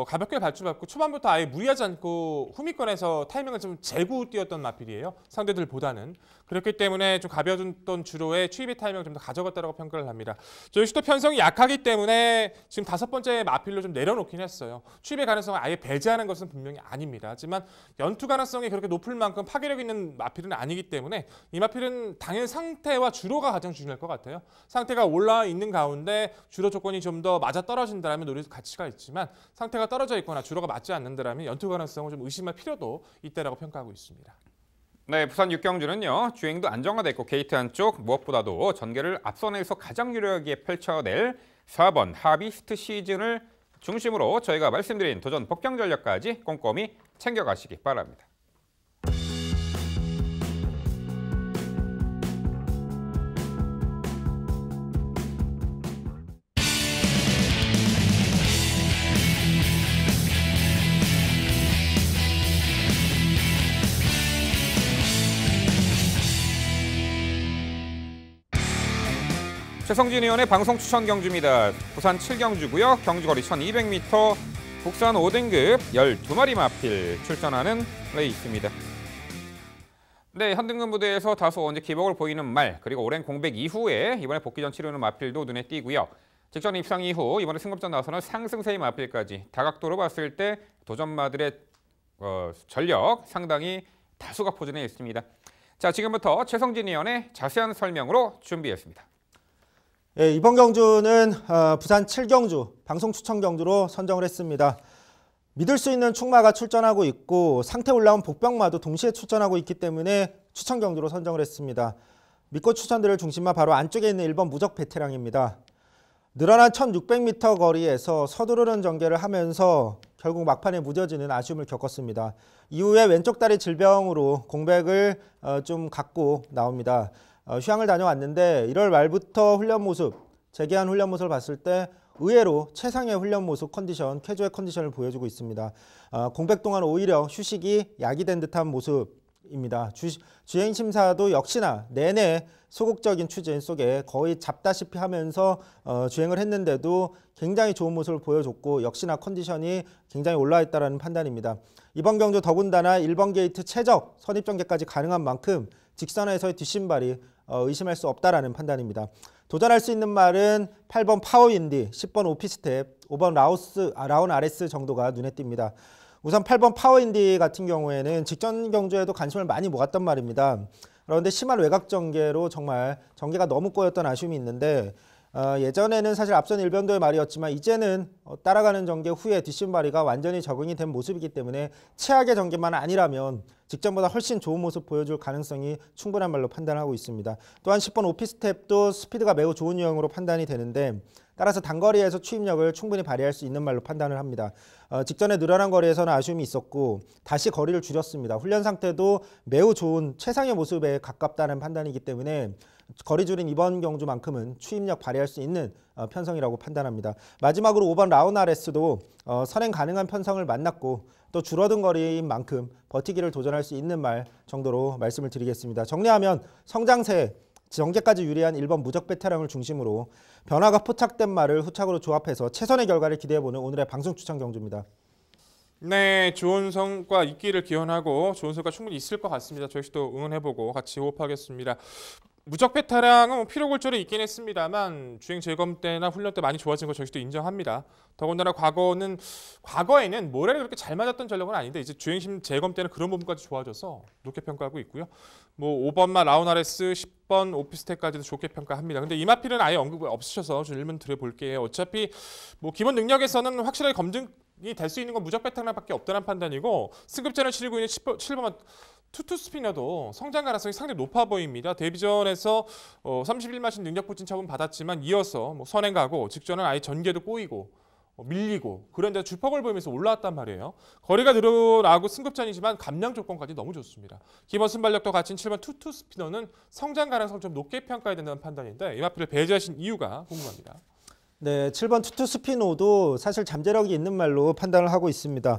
가볍게 발주받고 초반부터 아예 무리하지 않고 후미권에서 타이밍을 좀 재고 뛰었던 마필이에요. 상대들보다는. 그렇기 때문에 좀 가벼웠던 주로의 추입의 타이밍을 좀 더 가져갔다라고 평가를 합니다. 저희 슈터 편성이 약하기 때문에 지금 5번째 마필로 좀 내려놓긴 했어요. 추입의 가능성을 아예 배제하는 것은 분명히 아닙니다. 하지만 연투 가능성이 그렇게 높을 만큼 파괴력 있는 마필은 아니기 때문에 이 마필은 당연 상태와 주로가 가장 중요할 것 같아요. 상태가 올라와 있는 가운데 주로 조건이 좀 더 맞아 떨어진다면 노릴 가치가 있지만 상태가 떨어져 있거나 주로가 맞지 않는다면 연투 가능성을 좀 의심할 필요도 있다라고 평가하고 있습니다. 네, 부산 6경주는요. 주행도 안정화됐고 게이트 안쪽 무엇보다도 전개를 앞선에서 가장 유리하게 펼쳐낼 4번 하비스트 시즌을 중심으로 저희가 말씀드린 도전 복경 전략까지 꼼꼼히 챙겨가시기 바랍니다. 최성진 의원의 방송 추천 경주입니다. 부산 7경주고요. 경주거리 1200m, 국산 5등급 12마리 마필 출전하는 레이스입니다. 네, 현등급 무대에서 다소 언제 기복을 보이는 말, 그리고 오랜 공백 이후에 이번에 복귀전 치르는 마필도 눈에 띄고요. 직전 입상 이후 이번에 승급전 나서는 상승세의 마필까지 다각도로 봤을 때 도전마들의 전력 상당히 다수가 포진해 있습니다. 자, 지금부터 최성진 의원의 자세한 설명으로 준비했습니다. 예, 이번 경주는 부산 7경주 방송 추천 경주로 선정을 했습니다. 믿을 수 있는 충마가 출전하고 있고 상태 올라온 복병마도 동시에 출전하고 있기 때문에 추천 경주로 선정을 했습니다. 믿고 추천들을 중심만 바로 안쪽에 있는 1번 무적 베테랑입니다. 늘어난 1600m 거리에서 서두르는 전개를 하면서 결국 막판에 무뎌지는 아쉬움을 겪었습니다. 이후에 왼쪽 다리 질병으로 공백을 좀 갖고 나옵니다. 휴양을 다녀왔는데 1월 말부터 훈련 모습, 재개한 훈련 모습을 봤을 때 의외로 최상의 훈련 모습 컨디션, 쾌조의 컨디션을 보여주고 있습니다. 공백 동안 오히려 휴식이 약이 된 듯한 모습입니다. 주행 심사도 역시나 내내 소극적인 추진 속에 거의 잡다시피 하면서 주행을 했는데도 굉장히 좋은 모습을 보여줬고 역시나 컨디션이 굉장히 올라와 있다는 판단입니다. 이번 경주 더군다나 1번 게이트 최적 선입전개까지 가능한 만큼 직선에서의 뒷신발이 의심할 수 없다라는 판단입니다. 도전할 수 있는 말은 8번 파워윈디, 10번 오피스텝, 5번 라운 RS 정도가 눈에 띕니다. 우선 8번 파워윈디 같은 경우에는 직전 경주에도 관심을 많이 모았단 말입니다. 그런데 심한 외곽 전개로 정말 전개가 너무 꼬였던 아쉬움이 있는데 예전에는 사실 앞선 일변도의 말이었지만 이제는 따라가는 전개 후에 뒷신발이가 완전히 적응이 된 모습이기 때문에 최악의 전개만 아니라면 직전보다 훨씬 좋은 모습 보여줄 가능성이 충분한 말로 판단하고 있습니다. 또한 10번 오피스텝도 스피드가 매우 좋은 유형으로 판단이 되는데 따라서 단거리에서 추입력을 충분히 발휘할 수 있는 말로 판단을 합니다. 직전에 늘어난 거리에서는 아쉬움이 있었고 다시 거리를 줄였습니다. 훈련 상태도 매우 좋은 최상의 모습에 가깝다는 판단이기 때문에 거리 줄인 이번 경주만큼은 추입력 발휘할 수 있는 편성이라고 판단합니다. 마지막으로 5번 라운 RS도 선행 가능한 편성을 만났고 또 줄어든 거리인 만큼 버티기를 도전할 수 있는 말 정도로 말씀을 드리겠습니다. 정리하면 성장세 전개까지 유리한 1번 무적 베테랑을 중심으로 변화가 포착된 말을 후착으로 조합해서 최선의 결과를 기대해보는 오늘의 방송 추천 경주입니다. 네, 좋은 성과 있기를 기원하고 좋은 성과 충분히 있을 것 같습니다. 저희 역시도 응원해보고 같이 호흡하겠습니다. 무적 베테랑은 뭐 피로골절이 있긴 했습니다만 주행 재검 때나 훈련 때 많이 좋아진 거 저희 역시도 인정합니다. 더군다나 과거에는 모래를 그렇게 잘 맞았던 전력은 아닌데 이제 주행심 재검 때는 그런 부분까지 좋아져서 높게 평가하고 있고요. 뭐 5번마 라우나레스, 10번 오피스텔까지도 좋게 평가합니다. 근데 이마필은 아예 언급 없으셔서 좀 질문 드려볼게요. 어차피 뭐 기본 능력에서는 확실하게 검증이 될 수 있는 건 무적 베테랑밖에 없다는 판단이고 승급전을 치르고 있는 7번마 투투 스피너도 성장 가능성이 상당히 높아 보입니다. 데뷔전에서 31마신 능력 부진 처분 받았지만 이어서 뭐 선행 가고 직전은 아예 전개도 꼬이고 밀리고 그런 데 주폭을 보이면서 올라왔단 말이에요. 거리가 늘어나고 승급전이지만 감량 조건까지 너무 좋습니다. 기본 순발력도 갖춘 7번 투투 스피너는 성장 가능성을 좀 높게 평가해야 된다는 판단인데 이마필을 배제하신 이유가 궁금합니다. 네, 7번 투투 스피노도 사실 잠재력이 있는 말로 판단을 하고 있습니다.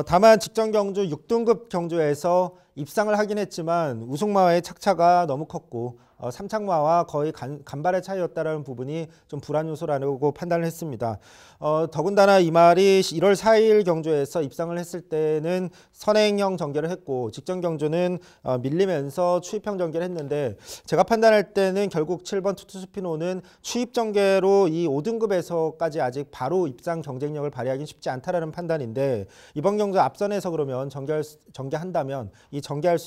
다만 직전 경주 6등급 경주에서 입상을 하긴 했지만 우승마와의 착차가 너무 컸고 3착마와 거의 간발의 차이였다는 부분이 좀 불안 요소라고 판단을 했습니다. 더군다나 이 말이 1월 4일 경주에서 입상을 했을 때는 선행형 전개를 했고 직전 경주는 밀리면서 추입형 전개를 했는데 제가 판단할 때는 결국 7번 투투스피노는 추입 전개로 이 5등급에서까지 아직 바로 입상 경쟁력을 발휘하기 쉽지 않다라는 판단인데 이번 경주 앞선에서 그러면 전개한다면 이 전개할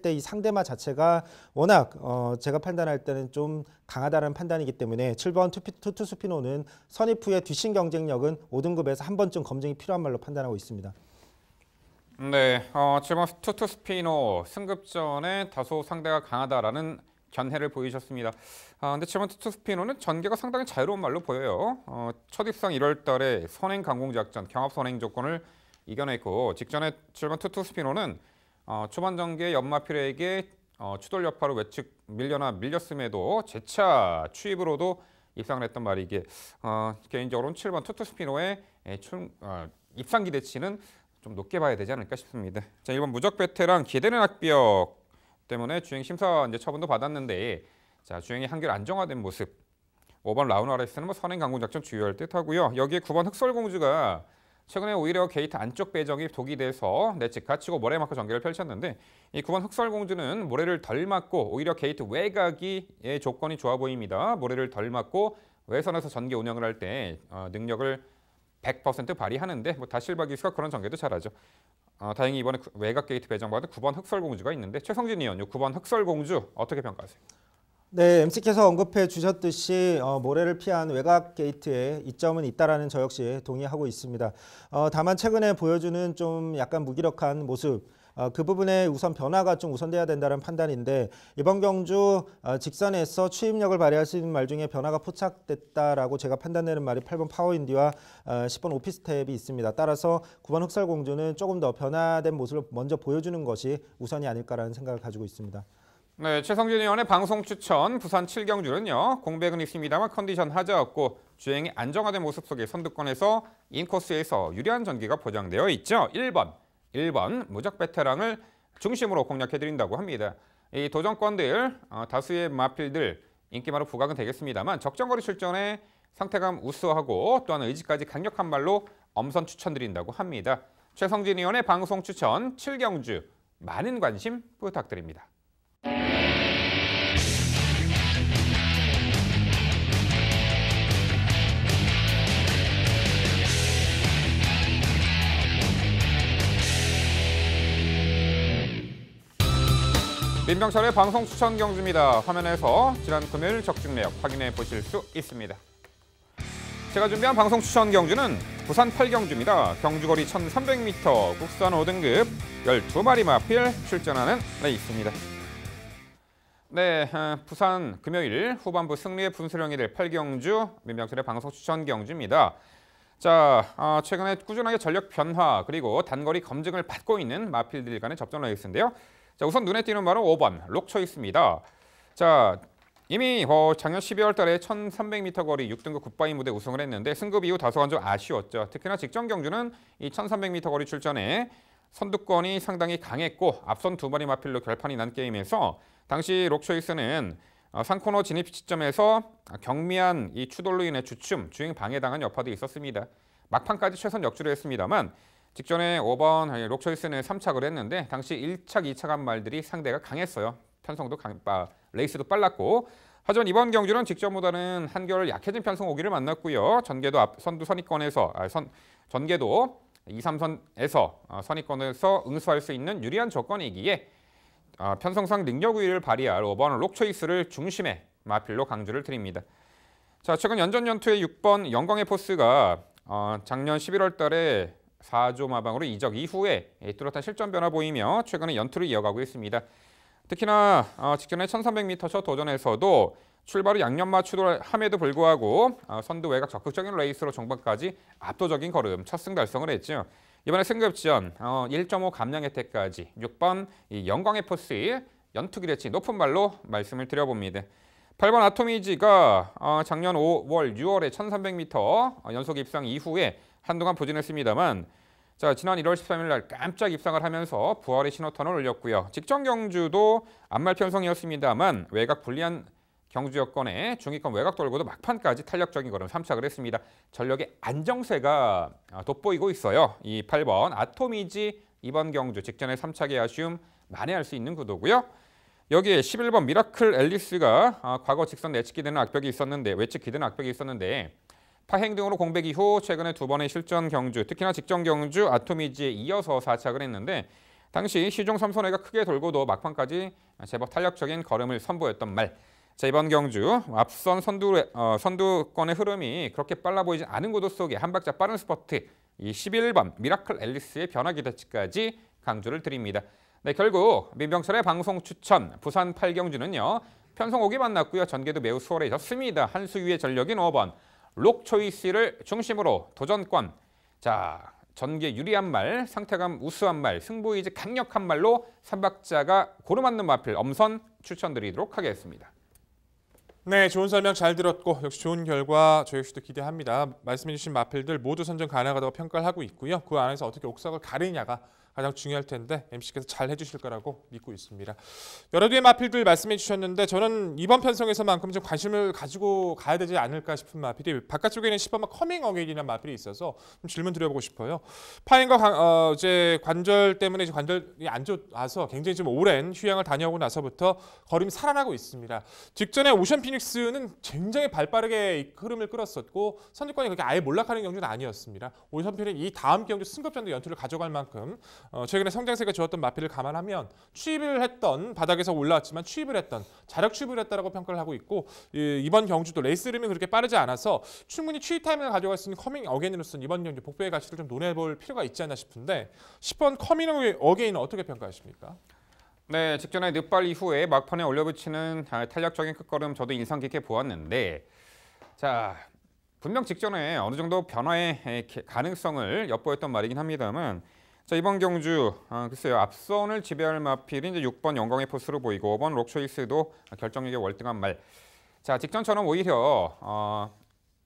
때 이 상대마 자체가 워낙 제가 판단할 때는 좀 강하다는 판단이기 때문에 7번 투투스피노는 선입 후의 뒷신 경쟁력은 5등급에서 한 번쯤 검증이 필요한 말로 판단하고 있습니다. 네, 7번 투투스피노 승급전에 다소 상대가 강하다라는 견해를 보이셨습니다. 근데 7번 투투스피노는 전개가 상당히 자유로운 말로 보여요. 첫 입상 1월 달에 선행 강공 작전, 경합 선행 조건을 이겨냈고 직전에 7번 투투스피노는 초반 전개 연마필에게 추돌 여파로 외측 밀렸음에도 재차 추입으로도 입상을 했던 말이 이게 개인적으로는 7번 투투스피노의 입상 기대치는 좀 높게 봐야 되지 않을까 싶습니다. 자, 1번 무적 베테랑 기대는 악벽 때문에 주행 심사 이제 처분도 받았는데 자, 주행이 한결 안정화된 모습. 5번 라우나레스는 뭐 선행 강공 작전 주요할 듯하고요. 여기에 9번 흑설공주가 최근에 오히려 게이트 안쪽 배정이 독이 돼서 내측 갇히고 모래 맞고 전개를 펼쳤는데 이 9번 흑설공주는 모래를 덜 맞고 오히려 게이트 외곽이 조건이 좋아 보입니다. 모래를 덜 맞고 외선에서 전개 운영을 할 때 능력을 100% 발휘하는데 뭐 다실바 기수가 그런 전개도 잘하죠. 다행히 이번에 외곽 게이트 배정받은 9번 흑설공주가 있는데 최성진 의원 9번 흑설공주 어떻게 평가하세요? 네, MC께서 언급해 주셨듯이 모래를 피한 외곽 게이트에 이점은 있다라는 저 역시 동의하고 있습니다. 다만 최근에 보여주는 좀 약간 무기력한 모습 그 부분에 우선 변화가 좀 우선돼야 된다는 판단인데 이번 경주 직선에서 추입력을 발휘할 수 있는 말 중에 변화가 포착됐다라고 제가 판단되는 말이 8번 파워인디와 10번 오피스텝이 있습니다. 따라서 9번 흑설공주는 조금 더 변화된 모습을 먼저 보여주는 것이 우선이 아닐까라는 생각을 가지고 있습니다. 네, 최성진 의원의 방송 추천 부산 7경주는요. 공백은 있습니다만 컨디션 하자없고 주행이 안정화된 모습 속에 선두권에서 인코스에서 유리한 전개가 보장되어 있죠. 1번 무적 베테랑을 중심으로 공략해드린다고 합니다. 이 도전권들 다수의 마필들 인기마로 부각은 되겠습니다만 적정거리 출전에 상태감 우수하고 또한 의지까지 강력한 말로 엄선 추천드린다고 합니다. 최성진 의원의 방송 추천 7경주 많은 관심 부탁드립니다. 민병철의 방송 추천 경주입니다. 화면에서 지난 금요일 적중 내역 확인해 보실 수 있습니다. 제가 준비한 방송 추천 경주는 부산 8경주입니다. 경주거리 1300m 국산 5등급 12마리 마필 출전하는 레이스입니다. 네, 부산 금요일 후반부 승리의 분수령이 될 8경주 민병철의 방송 추천 경주입니다. 자, 최근에 꾸준하게 전력 변화 그리고 단거리 검증을 받고 있는 마필들 간의 접전 레이스인데요. 자, 우선 눈에 띄는 바로 5번 록초이스입니다. 자, 이미 작년 12월 달에 1300m 거리 6등급 굿바이 무대 우승을 했는데 승급 이후 다소간 좀 아쉬웠죠. 특히나 직전 경주는 이 1300m 거리 출전에 선두권이 상당히 강했고 앞선 두 마리 마필로 결판이 난 게임에서 당시 록초이스는 상코너 진입 시점에서 경미한 이 추돌로 인해 주춤, 주행 방해당한 여파도 있었습니다. 막판까지 최선 역주를 했습니다만 직전에 5번 록초이스는 3착을 했는데 당시 1착, 2착한 말들이 상대가 강했어요. 편성도 레이스도 빨랐고 하지만 이번 경주는 직전보다는 한결 약해진 편성 5기를 만났고요. 전개도 선두 선입권에서 전개도 2, 3선에서 선입권에서 응수할 수 있는 유리한 조건이기에 편성상 능력 우위를 발휘할 5번 록초이스를 중심에 마필로 강조를 드립니다. 자, 최근 연전 연투의 6번 영광의 포스가 작년 11월 달에 4조 마방으로 이적 이후에 뚜렷한 실전 변화 보이며 최근에 연투를 이어가고 있습니다. 특히나 직전에 1300m 첫 도전에서도 출발 후 양념마 추돌함에도 불구하고 선두 외곽 적극적인 레이스로 종반까지 압도적인 걸음 첫 승 달성을 했죠. 이번에 승급전 1.5 감량 혜택까지 6번 이 영광의 포스의 연투 기대치 높은 말로 말씀을 드려봅니다. 8번 아토미지가 작년 5월, 6월에 1300m 연속 입상 이후에 한동안 부진했습니다만 자, 지난 1월 13일 날 깜짝 입상을 하면서 부활의 신호탄을 올렸고요. 직전 경주도 안말 편성이었습니다만 외곽 불리한 경주 여건에 중위권 외곽 돌고도 막판까지 탄력적인 걸음 3착을 했습니다. 전력의 안정세가 돋보이고 있어요. 이 8번 아토미지 이번 경주 직전의 3착의 아쉬움 만회할 수 있는 구도고요. 여기에 11번 미라클 앨리스가 과거 직선 내측 기대는 악벽이 있었는데 외측 기대는 악벽이 있었는데 파행 등으로 공백 이후 최근에 2번의 실전 경주, 특히나 직전 경주 아토미지에 이어서 4착을 했는데 당시 시종 3선회가 크게 돌고도 막판까지 제법 탄력적인 걸음을 선보였던 말. 자, 이번 경주 앞선 선두권의 흐름이 그렇게 빨라 보이지 않은 구도 속에 한 박자 빠른 스퍼트 이 11번 미라클 앨리스의 변화 기대치까지 강조를 드립니다. 네, 결국 민병철의 방송 추천 부산 8경주는요. 편성 5기 만났고요. 전개도 매우 수월해졌습니다. 한 수 위의 전력인 5번 록초이스를 중심으로 도전권. 자, 전개 유리한 말, 상태감 우수한 말, 승부의지 강력한 말로 3박자가 고루맞는 마필 엄선 추천드리도록 하겠습니다. 네, 좋은 설명 잘 들었고 역시 좋은 결과 저 역시도 기대합니다. 말씀해 주신 마필들 모두 선정 가능하다고 평가를 하고 있고요. 그 안에서 어떻게 옥석을 가르느냐가 가장 중요할 텐데 MC께서 잘 해주실 거라고 믿고 있습니다. 여러 개의 마필들 말씀해 주셨는데 저는 이번 편성에서만큼 좀 관심을 가지고 가야 되지 않을까 싶은 마필이 바깥쪽에는 10번 커밍 어게인이라는 마필이 있어서 좀 질문 드려보고 싶어요. 파인과 이제 관절 때문에 이제 관절이 안 좋아서 굉장히 좀 오랜 휴양을 다녀오고 나서부터 걸음이 살아나고 있습니다. 직전에 오션 피닉스는 굉장히 발빠르게 흐름을 끌었었고 선두권이 그렇게 아예 몰락하는 경주는 아니었습니다. 오션 피닉 이 다음 경주 승급전도 연투를 가져갈 만큼 최근에 성장세가 좋았던 마필을 감안하면 취입을 했던 바닥에서 올라왔지만 취입을 했던 자력 취입을 했다라고 평가를 하고 있고 이번 경주도 레이스 흐름이 그렇게 빠르지 않아서 충분히 취입 타이밍을 가져갈 수 있는 커밍 어게인으로서는 이번 경주 복부의 가치를 좀 논해볼 필요가 있지 않나 싶은데 10번 커밍 어게인은 어떻게 평가하십니까? 네, 직전에 늦발 이후에 막판에 올려붙이는 탄력적인 끝걸음 저도 인상 깊게 보았는데 자, 분명 직전에 어느 정도 변화의 가능성을 엿보였던 말이긴 합니다만 자, 이번 경주 글쎄요 앞선을 지배할 마필이 이제 6번 영광의 포스로 보이고 5번 록초이스도 결정력의 월등한 말. 자, 직전처럼 오히려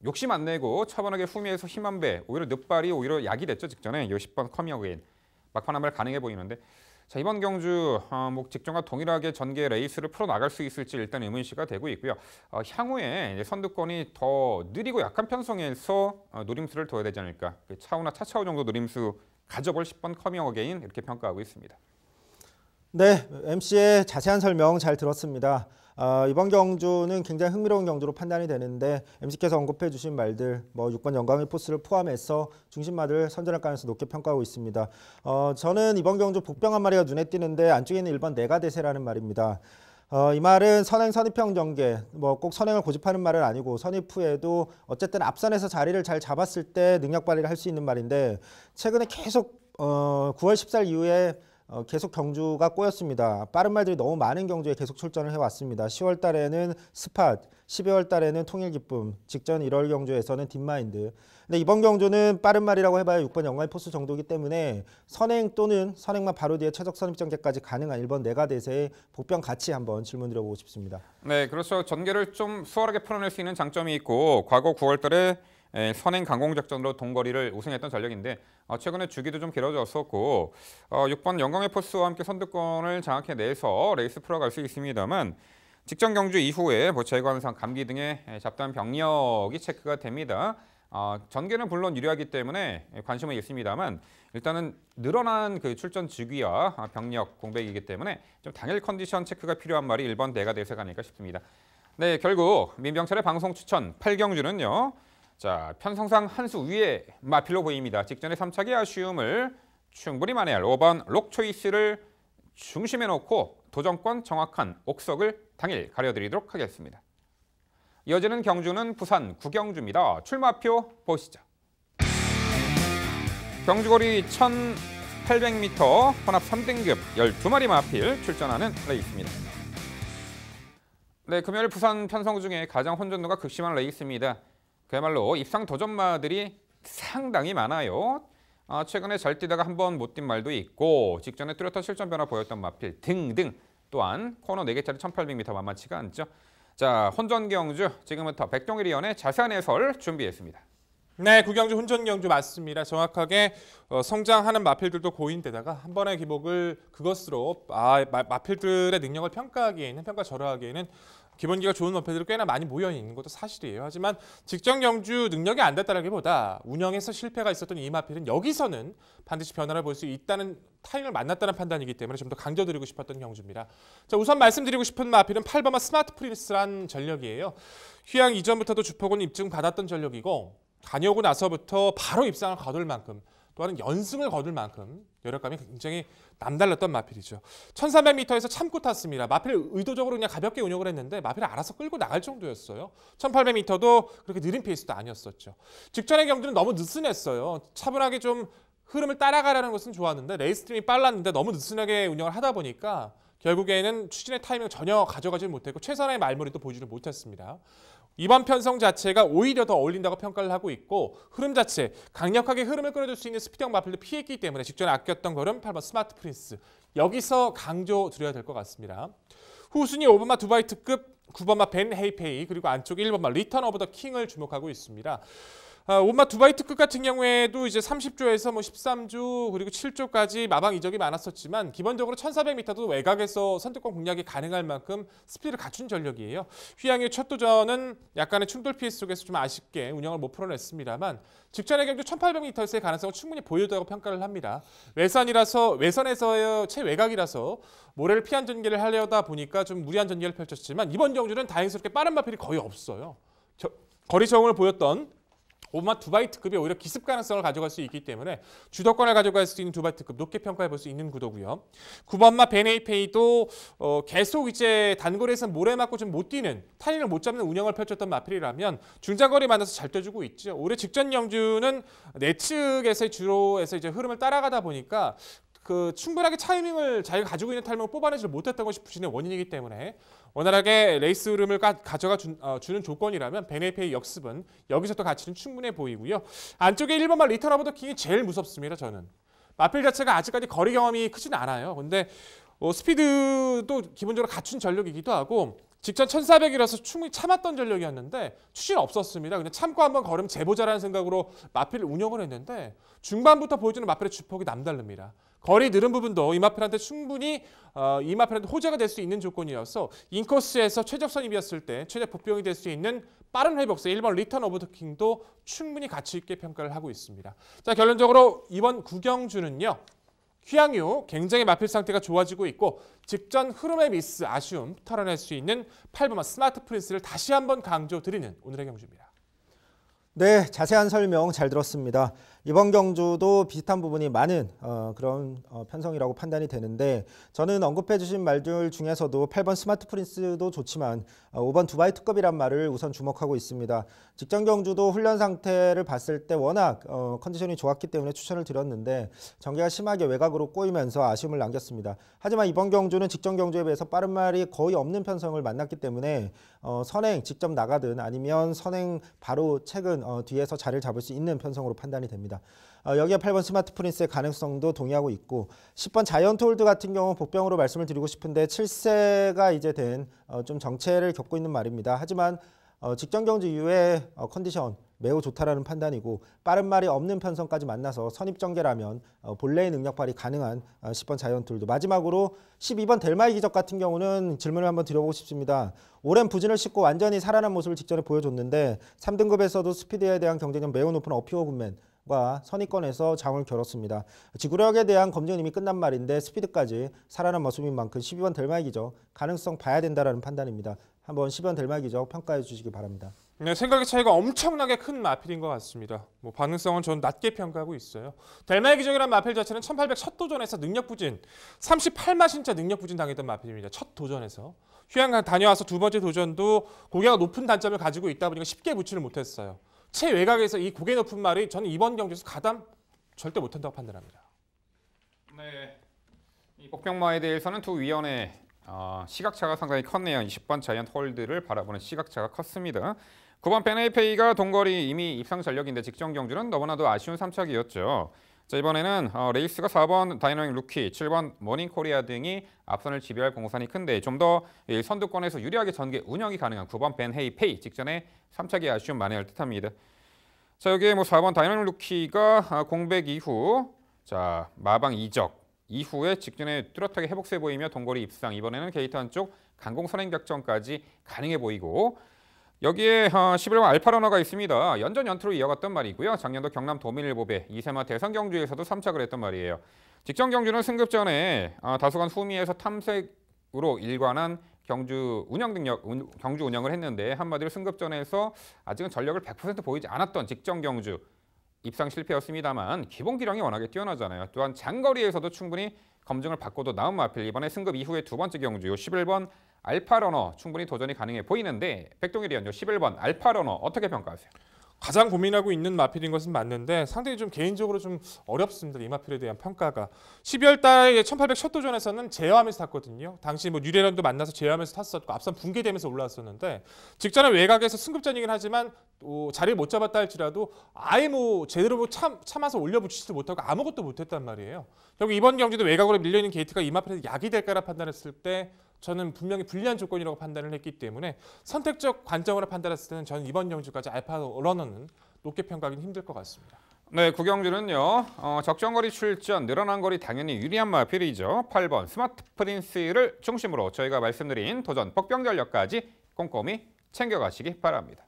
욕심 안 내고 차분하게 후미에서 힘한 배 오히려 늦발이 오히려 약이 됐죠. 직전에 이 10번 커밍어게인 막판 한 발 가능해 보이는데 자, 이번 경주 뭐 직전과 동일하게 전개 레이스를 풀어 나갈 수 있을지 일단 의문시가 되고 있고요. 향후에 이제 선두권이 더 느리고 약한 편성에서 노림수를 둬야 되지 않을까. 차우나 차차우 정도 노림수 가져볼 10번 커밍 어게인 이렇게 평가하고 있습니다. 네, MC의 자세한 설명 잘 들었습니다. 이번 경주는 굉장히 흥미로운 경주로 판단이 되는데 MC께서 언급해 주신 말들 6번 영광의 포스를 포함해서 중심마를 선전할 가능성이 높게 평가하고 있습니다. 저는 이번 경주 복병 한 마리가 눈에 띄는데 안쪽에 있는 1번 네가대세라는 말입니다. 이 말은 선행 선입형 전개, 꼭 선행을 고집하는 말은 아니고 선입 후에도 어쨌든 앞선에서 자리를 잘 잡았을 때 능력 발휘를 할 수 있는 말인데 최근에 계속 9월 14일 이후에 계속 경주가 꼬였습니다. 빠른 말들이 너무 많은 경주에 계속 출전을 해왔습니다. 10월 달에는 스팟, 12월 달에는 통일기쁨, 직전 1월 경주에서는 딥마인드. 근데 이번 경주는 빠른 말이라고 해봐야 6번 영광의 포스 정도이기 때문에 선행 또는 선행만 바로 뒤에 최적 선입전개까지 가능한 1번 네가대세의 복병 같이 한번 질문 드려보고 싶습니다. 네, 그렇죠. 전개를 좀 수월하게 풀어낼 수 있는 장점이 있고 과거 9월 달에 선행 강공작전으로 동거리를 우승했던 전력인데 최근에 주기도 좀 길어졌었고 6번 영광의 포스와 함께 선두권을 장악해내서 레이스 풀어갈 수 있습니다만 직전 경주 이후에 재관상, 감기 등의 잡다한 병력이 체크가 됩니다. 전개는 물론 유리하기 때문에 관심은 있습니다만 일단은 늘어난 그 출전 주기와 병력 공백이기 때문에 좀 당일 컨디션 체크가 필요한 말이 1번 대가대세가 아닐까 싶습니다. 네, 결국 민병철의 방송 추천 8경주는요. 자, 편성상 한 수 위에 마필로 보입니다. 직전의 3차기 아쉬움을 충분히 만회할 5번 록초이스를 중심에 놓고 도전권 정확한 옥석을 당일 가려드리도록 하겠습니다. 이어지는 경주는 부산 구경주입니다. 출마표 보시죠. 경주거리 1800m 혼합 3등급 12마리 마필 출전하는 레이스입니다. 네, 금요일 부산 편성 중에 가장 혼전도가 극심한 레이스입니다. 그야말로 입상 도전마들이 상당히 많아요. 최근에 잘 뛰다가 한 번 못 뛴 말도 있고 직전에 뚜렷한 실전 변화 보였던 마필 등등 또한 코너 4개짜리 1800m 만만치가 않죠. 자, 혼전 경주 지금부터 백동일위원의 자세한 해설 준비했습니다. 네, 구경주 혼전 경주 맞습니다. 정확하게 성장하는 마필들도 고인데다가 한 번의 기복을 그것으로 마필들의 능력을 평가하기에는 평가절하하기에는 기본기가 좋은 마필들이 꽤나 많이 모여 있는 것도 사실이에요. 하지만 직전 경주 능력이 안 됐다라기보다 운영에서 실패가 있었던 이 마필은 여기서는 반드시 변화를 볼 수 있다는 타이밍을 만났다는 판단이기 때문에 좀 더 강조드리고 싶었던 경주입니다. 자, 우선 말씀드리고 싶은 마필은 8번마 스마트 프린스란 전력이에요. 휴양 이전부터도 주포군 입증 받았던 전력이고 다녀오고 나서부터 바로 입상을 거둘 만큼 또한 연승을 거둘 만큼 여력감이 굉장히 남달랐던 마필이죠. 1300m에서 참고 탔습니다. 마필 의도적으로 그냥 가볍게 운영을 했는데 마필을 알아서 끌고 나갈 정도였어요. 1800m도 그렇게 느린 페이스도 아니었었죠. 직전의 경주는 너무 느슨했어요. 차분하게 좀 흐름을 따라가라는 것은 좋았는데 레이스 팀이 빨랐는데 너무 느슨하게 운영을 하다 보니까 결국에는 추진의 타이밍을 전혀 가져가지 못했고 최선의 말머리도 보여주지 못했습니다. 이번 편성 자체가 오히려 더 어울린다고 평가를 하고 있고 흐름 자체, 강력하게 흐름을 끌어줄 수 있는 스피드형 마필도 피했기 때문에 직전에 아꼈던 걸음 8번 스마트 프린스. 여기서 강조드려야 될 것 같습니다. 후순위 5번마 두바이 특급, 9번마 벤 헤이페이, 그리고 안쪽에 1번마 리턴 오브 더 킹을 주목하고 있습니다. 5번마 두바이 특급 같은 경우에도 이제 30조에서 13조 그리고 7조까지 마방 이적이 많았었지만 기본적으로 1400m도 외곽에서 선택권 공략이 가능할 만큼 스피드를 갖춘 전력이에요. 휘양의 첫 도전은 약간의 충돌 피해 속에서 좀 아쉽게 운영을 못 풀어냈습니다만 직전의 경주 1800m에서의 가능성을 충분히 보여줬다고 평가를 합니다. 외선에서의 최외곽이라서 모래를 피한 전개를 하려다 보니까 좀 무리한 전개를 펼쳤지만 이번 경주는 다행스럽게 빠른 마필이 거의 없어요. 거리 적응을 보였던 5번마 두바이 특급이 오히려 기습 가능성을 가져갈 수 있기 때문에 주도권을 가져갈 수 있는 두바이 특급 높게 평가해 볼 수 있는 구도고요. 9번마 베네이페이도 계속 이제 단거리에서 모래 맞고 좀 못 뛰는 타이밍을 못 잡는 운영을 펼쳤던 마필이라면 중장거리 만나서 잘 떠주고 있죠. 올해 직전 경주는 내측에서 주로에서 이제 흐름을 따라가다 보니까 충분하게 타이밍을 자기가 가지고 있는 타이밍을 뽑아내지 못했던 것이 부진의 원인이기 때문에 원활하게 레이스 흐름을 가져가 주는 조건이라면 베네페이 역습은 여기서 또 가치는 충분해 보이고요. 안쪽에 1번마 리턴 오브 더 킹이 제일 무섭습니다. 저는. 마필 자체가 아직까지 거리 경험이 크진 않아요. 근데 스피드도 기본적으로 갖춘 전력이기도 하고 직전 1400이라서 충분히 참았던 전력이었는데 추진 없었습니다. 그냥 참고 한번 걸으면 재보자라는 생각으로 마필을 운영을 했는데 중반부터 보여주는 마필의 주폭이 남다릅니다. 거리 늘은 부분도 이 마필한테 충분히 이 마필한테 호재가 될 수 있는 조건이어서 인코스에서 최적선이 비었을 때 최대 복병이 될 수 있는 빠른 회복세 1번 리턴 오브 더 킹도 충분히 가치 있게 평가를 하고 있습니다. 자, 결론적으로 이번 구경주는요. 휴양유 굉장히 마필 상태가 좋아지고 있고 직전 흐름의 미스 아쉬움 털어낼 수 있는 8번마 스마트 프린스를 다시 한번 강조드리는 오늘의 경주입니다. 네, 자세한 설명 잘 들었습니다. 이번 경주도 비슷한 부분이 많은 그런 편성이라고 판단이 되는데 저는 언급해 주신 말들 중에서도 8번 스마트 프린스도 좋지만 5번 두바이 특급이란 말을 우선 주목하고 있습니다. 직전 경주도 훈련 상태를 봤을 때 워낙 컨디션이 좋았기 때문에 추천을 드렸는데 전개가 심하게 외곽으로 꼬이면서 아쉬움을 남겼습니다. 하지만 이번 경주는 직전 경주에 비해서 빠른 말이 거의 없는 편성을 만났기 때문에 선행 직접 나가든 아니면 선행 바로 최근 뒤에서 자리를 잡을 수 있는 편성으로 판단이 됩니다. 여기에 8번 스마트 프린스의 가능성도 동의하고 있고 10번 자이언트 홀드 같은 경우 복병으로 말씀을 드리고 싶은데 7세가 이제 된 좀 정체를 겪고 있는 말입니다. 하지만 직전 경주 이후에 컨디션 매우 좋다라는 판단이고 빠른 말이 없는 편성까지 만나서 선입전개라면 본래의 능력 발휘 가능한 10번 자이언트홀드. 마지막으로 12번 델마이 기적 같은 경우는 질문을 한번 드려보고 싶습니다. 오랜 부진을 싣고 완전히 살아난 모습을 직전에 보여줬는데 3등급에서도 스피드에 대한 경쟁력 매우 높은 어피어굿맨 과 선입권에서 장을 겨뤘습니다. 지구력에 대한 검증은 이미 끝난 말인데 스피드까지 살아난 모습인 만큼 12번 델마이 기적 가능성 봐야 된다라는 판단입니다. 한번 12번 델마이 기적 평가해 주시기 바랍니다. 네, 생각의 차이가 엄청나게 큰 마필인 것 같습니다. 반응성은 저는 낮게 평가하고 있어요. 델마이 기적이라는 마필 자체는 1800 첫 도전에서 능력 부진, 38마신째 능력 부진 당했던 마필입니다. 첫 도전에서. 휴양 다녀와서 두 번째 도전도 고개가 높은 단점을 가지고 있다 보니까 쉽게 붙지를 못했어요. 최외곽에서 이 고개 높은 말이 저는 이번 경기에서 가담 절대 못한다고 판단합니다. 네, 이 복병마에 대해서는 두 위원의 시각차가 상당히 컸네요. 20번 자이언트 홀드를 바라보는 시각차가 컸습니다. 9번 페네이페이가 동거리 이미 입상 전력인데 직전 경주는 너무나도 아쉬운 3착이었죠. 자, 이번에는 레이스가 4번 다이너믹 루키, 7번 모닝코리아 등이 앞선을 지배할 공산이 큰데 좀 더 선두권에서 유리하게 전개 운영이 가능한 9번 벤헤이페이 직전에 3착이 아쉬움 만회할 듯합니다. 자, 여기에 4번 다이너믹 루키가 공백 이후 자 마방 이적 이후에 직전에 뚜렷하게 회복세 보이며 동거리 입상, 이번에는 게이트 한쪽 강공 선행 작전까지 가능해 보이고 여기에 11번 알파러너가 있습니다. 연전 연투로 이어갔던 말이고요. 작년도 경남 도민일보배 이세마 대선 경주에서도 3착을 했던 말이에요. 직전 경주는 승급 전에 다소간 후미에서 탐색으로 일관한 경주 운영을 했는데 한마디로 승급전에서 아직은 전력을 100% 보이지 않았던 직전 경주 입상 실패였습니다만 기본 기량이 워낙에 뛰어나잖아요. 또한 장거리에서도 충분히 검증을 받고도 나온 마필, 이번에 승급 이후에 두 번째 경주 11번 알파러너 충분히 도전이 가능해 보이는데 백동일 위원요, 11번 알파러너 어떻게 평가하세요? 가장 고민하고 있는 마필인 것은 맞는데 상당히 좀 개인적으로 좀 어렵습니다. 이 마필에 대한 평가가. 12월 달에 1800 첫 도전에서는 제어하면서 탔거든요. 당시 뉴레런도 만나서 제어하면서 탔었고 앞선 붕괴되면서 올라왔었는데 직전에 외곽에서 승급전이긴 하지만 자리를 못 잡았다 할지라도 아예 제대로 참아서 올려붙이지도 못하고 아무것도 못했단 말이에요. 결국 이번 경기도 외곽으로 밀려있는 게이트가 이 마필에 약이 될까라 판단했을 때 저는 분명히 불리한 조건이라고 판단을 했기 때문에 선택적 관점으로 판단했을 때는 저는 이번 경주까지 알파러너는 높게 평가하기는 힘들 것 같습니다. 네, 9경주는요. 적정거리 출전, 늘어난 거리 당연히 유리한 마필이죠. 8번 스마트 프린스를 중심으로 저희가 말씀드린 도전 복병전력까지 꼼꼼히 챙겨가시기 바랍니다.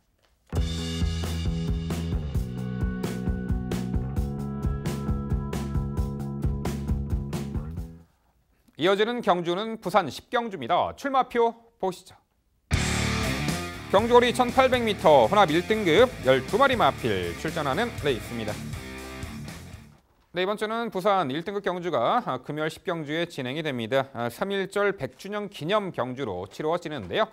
이어지는 경주는 부산 10경주입니다. 출마표 보시죠. 경주거리 1800m 혼합 1등급 12마리 마필 출전하는 레이스입니다. 네, 이번 주는 부산 1등급 경주가 금요일 10경주에 진행이 됩니다. 3.1절 100주년 기념 경주로 치러지는데요.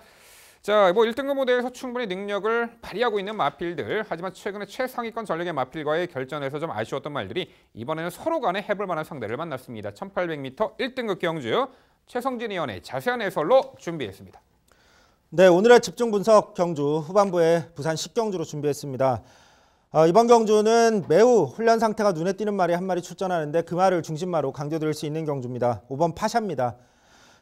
자, 1등급 무대에서 충분히 능력을 발휘하고 있는 마필들, 하지만 최근에 최상위권 전력의 마필과의 결전에서 좀 아쉬웠던 말들이 이번에는 서로 간에 해볼 만한 상대를 만났습니다. 1800m 1등급 경주 최성진 위원의 자세한 해설로 준비했습니다. 네, 오늘의 집중 분석 경주 후반부에 부산 10경주로 준비했습니다. 이번 경주는 매우 훈련 상태가 눈에 띄는 말이 한 마리 출전하는데 그 말을 중심마로 강조드릴 수 있는 경주입니다. 5번 파샤입니다.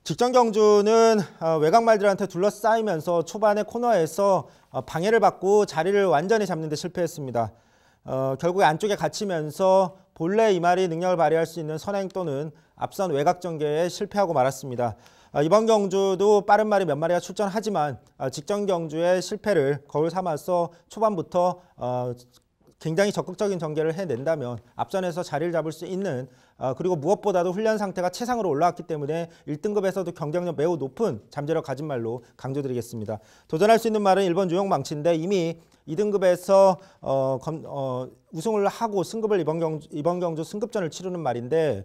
직전 경주는 외곽말들한테 둘러싸이면서 초반에 코너에서 방해를 받고 자리를 완전히 잡는 데 실패했습니다. 결국에 안쪽에 갇히면서 본래 이 말이 능력을 발휘할 수 있는 선행 또는 앞선 외곽 전개에 실패하고 말았습니다. 이번 경주도 빠른 말이 몇 마리가 출전하지만 직전 경주의 실패를 거울 삼아서 초반부터 굉장히 적극적인 전개를 해낸다면 앞선에서 자리를 잡을 수 있는, 그리고 무엇보다도 훈련 상태가 최상으로 올라왔기 때문에 1등급에서도 경쟁력 매우 높은 잠재력 가진 말로 강조드리겠습니다. 도전할 수 있는 말은 1번 유용망치인데 이미 2등급에서 우승을 하고 승급을 이번 경주 승급전을 치르는 말인데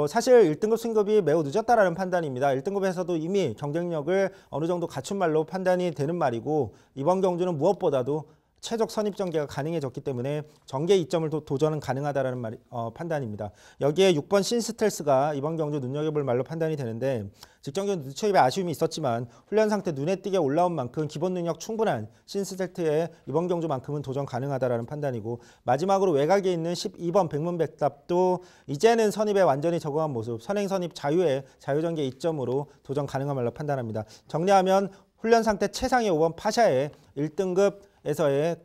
사실 1등급 승급이 매우 늦었다라는 판단입니다. 1등급에서도 이미 경쟁력을 어느 정도 갖춘 말로 판단이 되는 말이고 이번 경주는 무엇보다도 최적 선입 전개가 가능해졌기 때문에 전개 이점을 도전은 가능하다라는 판단입니다. 여기에 6번 신스텔스가 이번 경주 눈여겨볼 말로 판단이 되는데 직전 경주 늦춰입에 아쉬움이 있었지만 훈련 상태 눈에 띄게 올라온 만큼 기본 능력 충분한 신스텔트의 이번 경주만큼은 도전 가능하다라는 판단이고, 마지막으로 외곽에 있는 12번 백문백답도 이제는 선입에 완전히 적응한 모습, 선행 선입 자유의 자유전개 이점으로 도전 가능한 말로 판단합니다. 정리하면 훈련 상태 최상의 5번 파샤의 1등급 에서의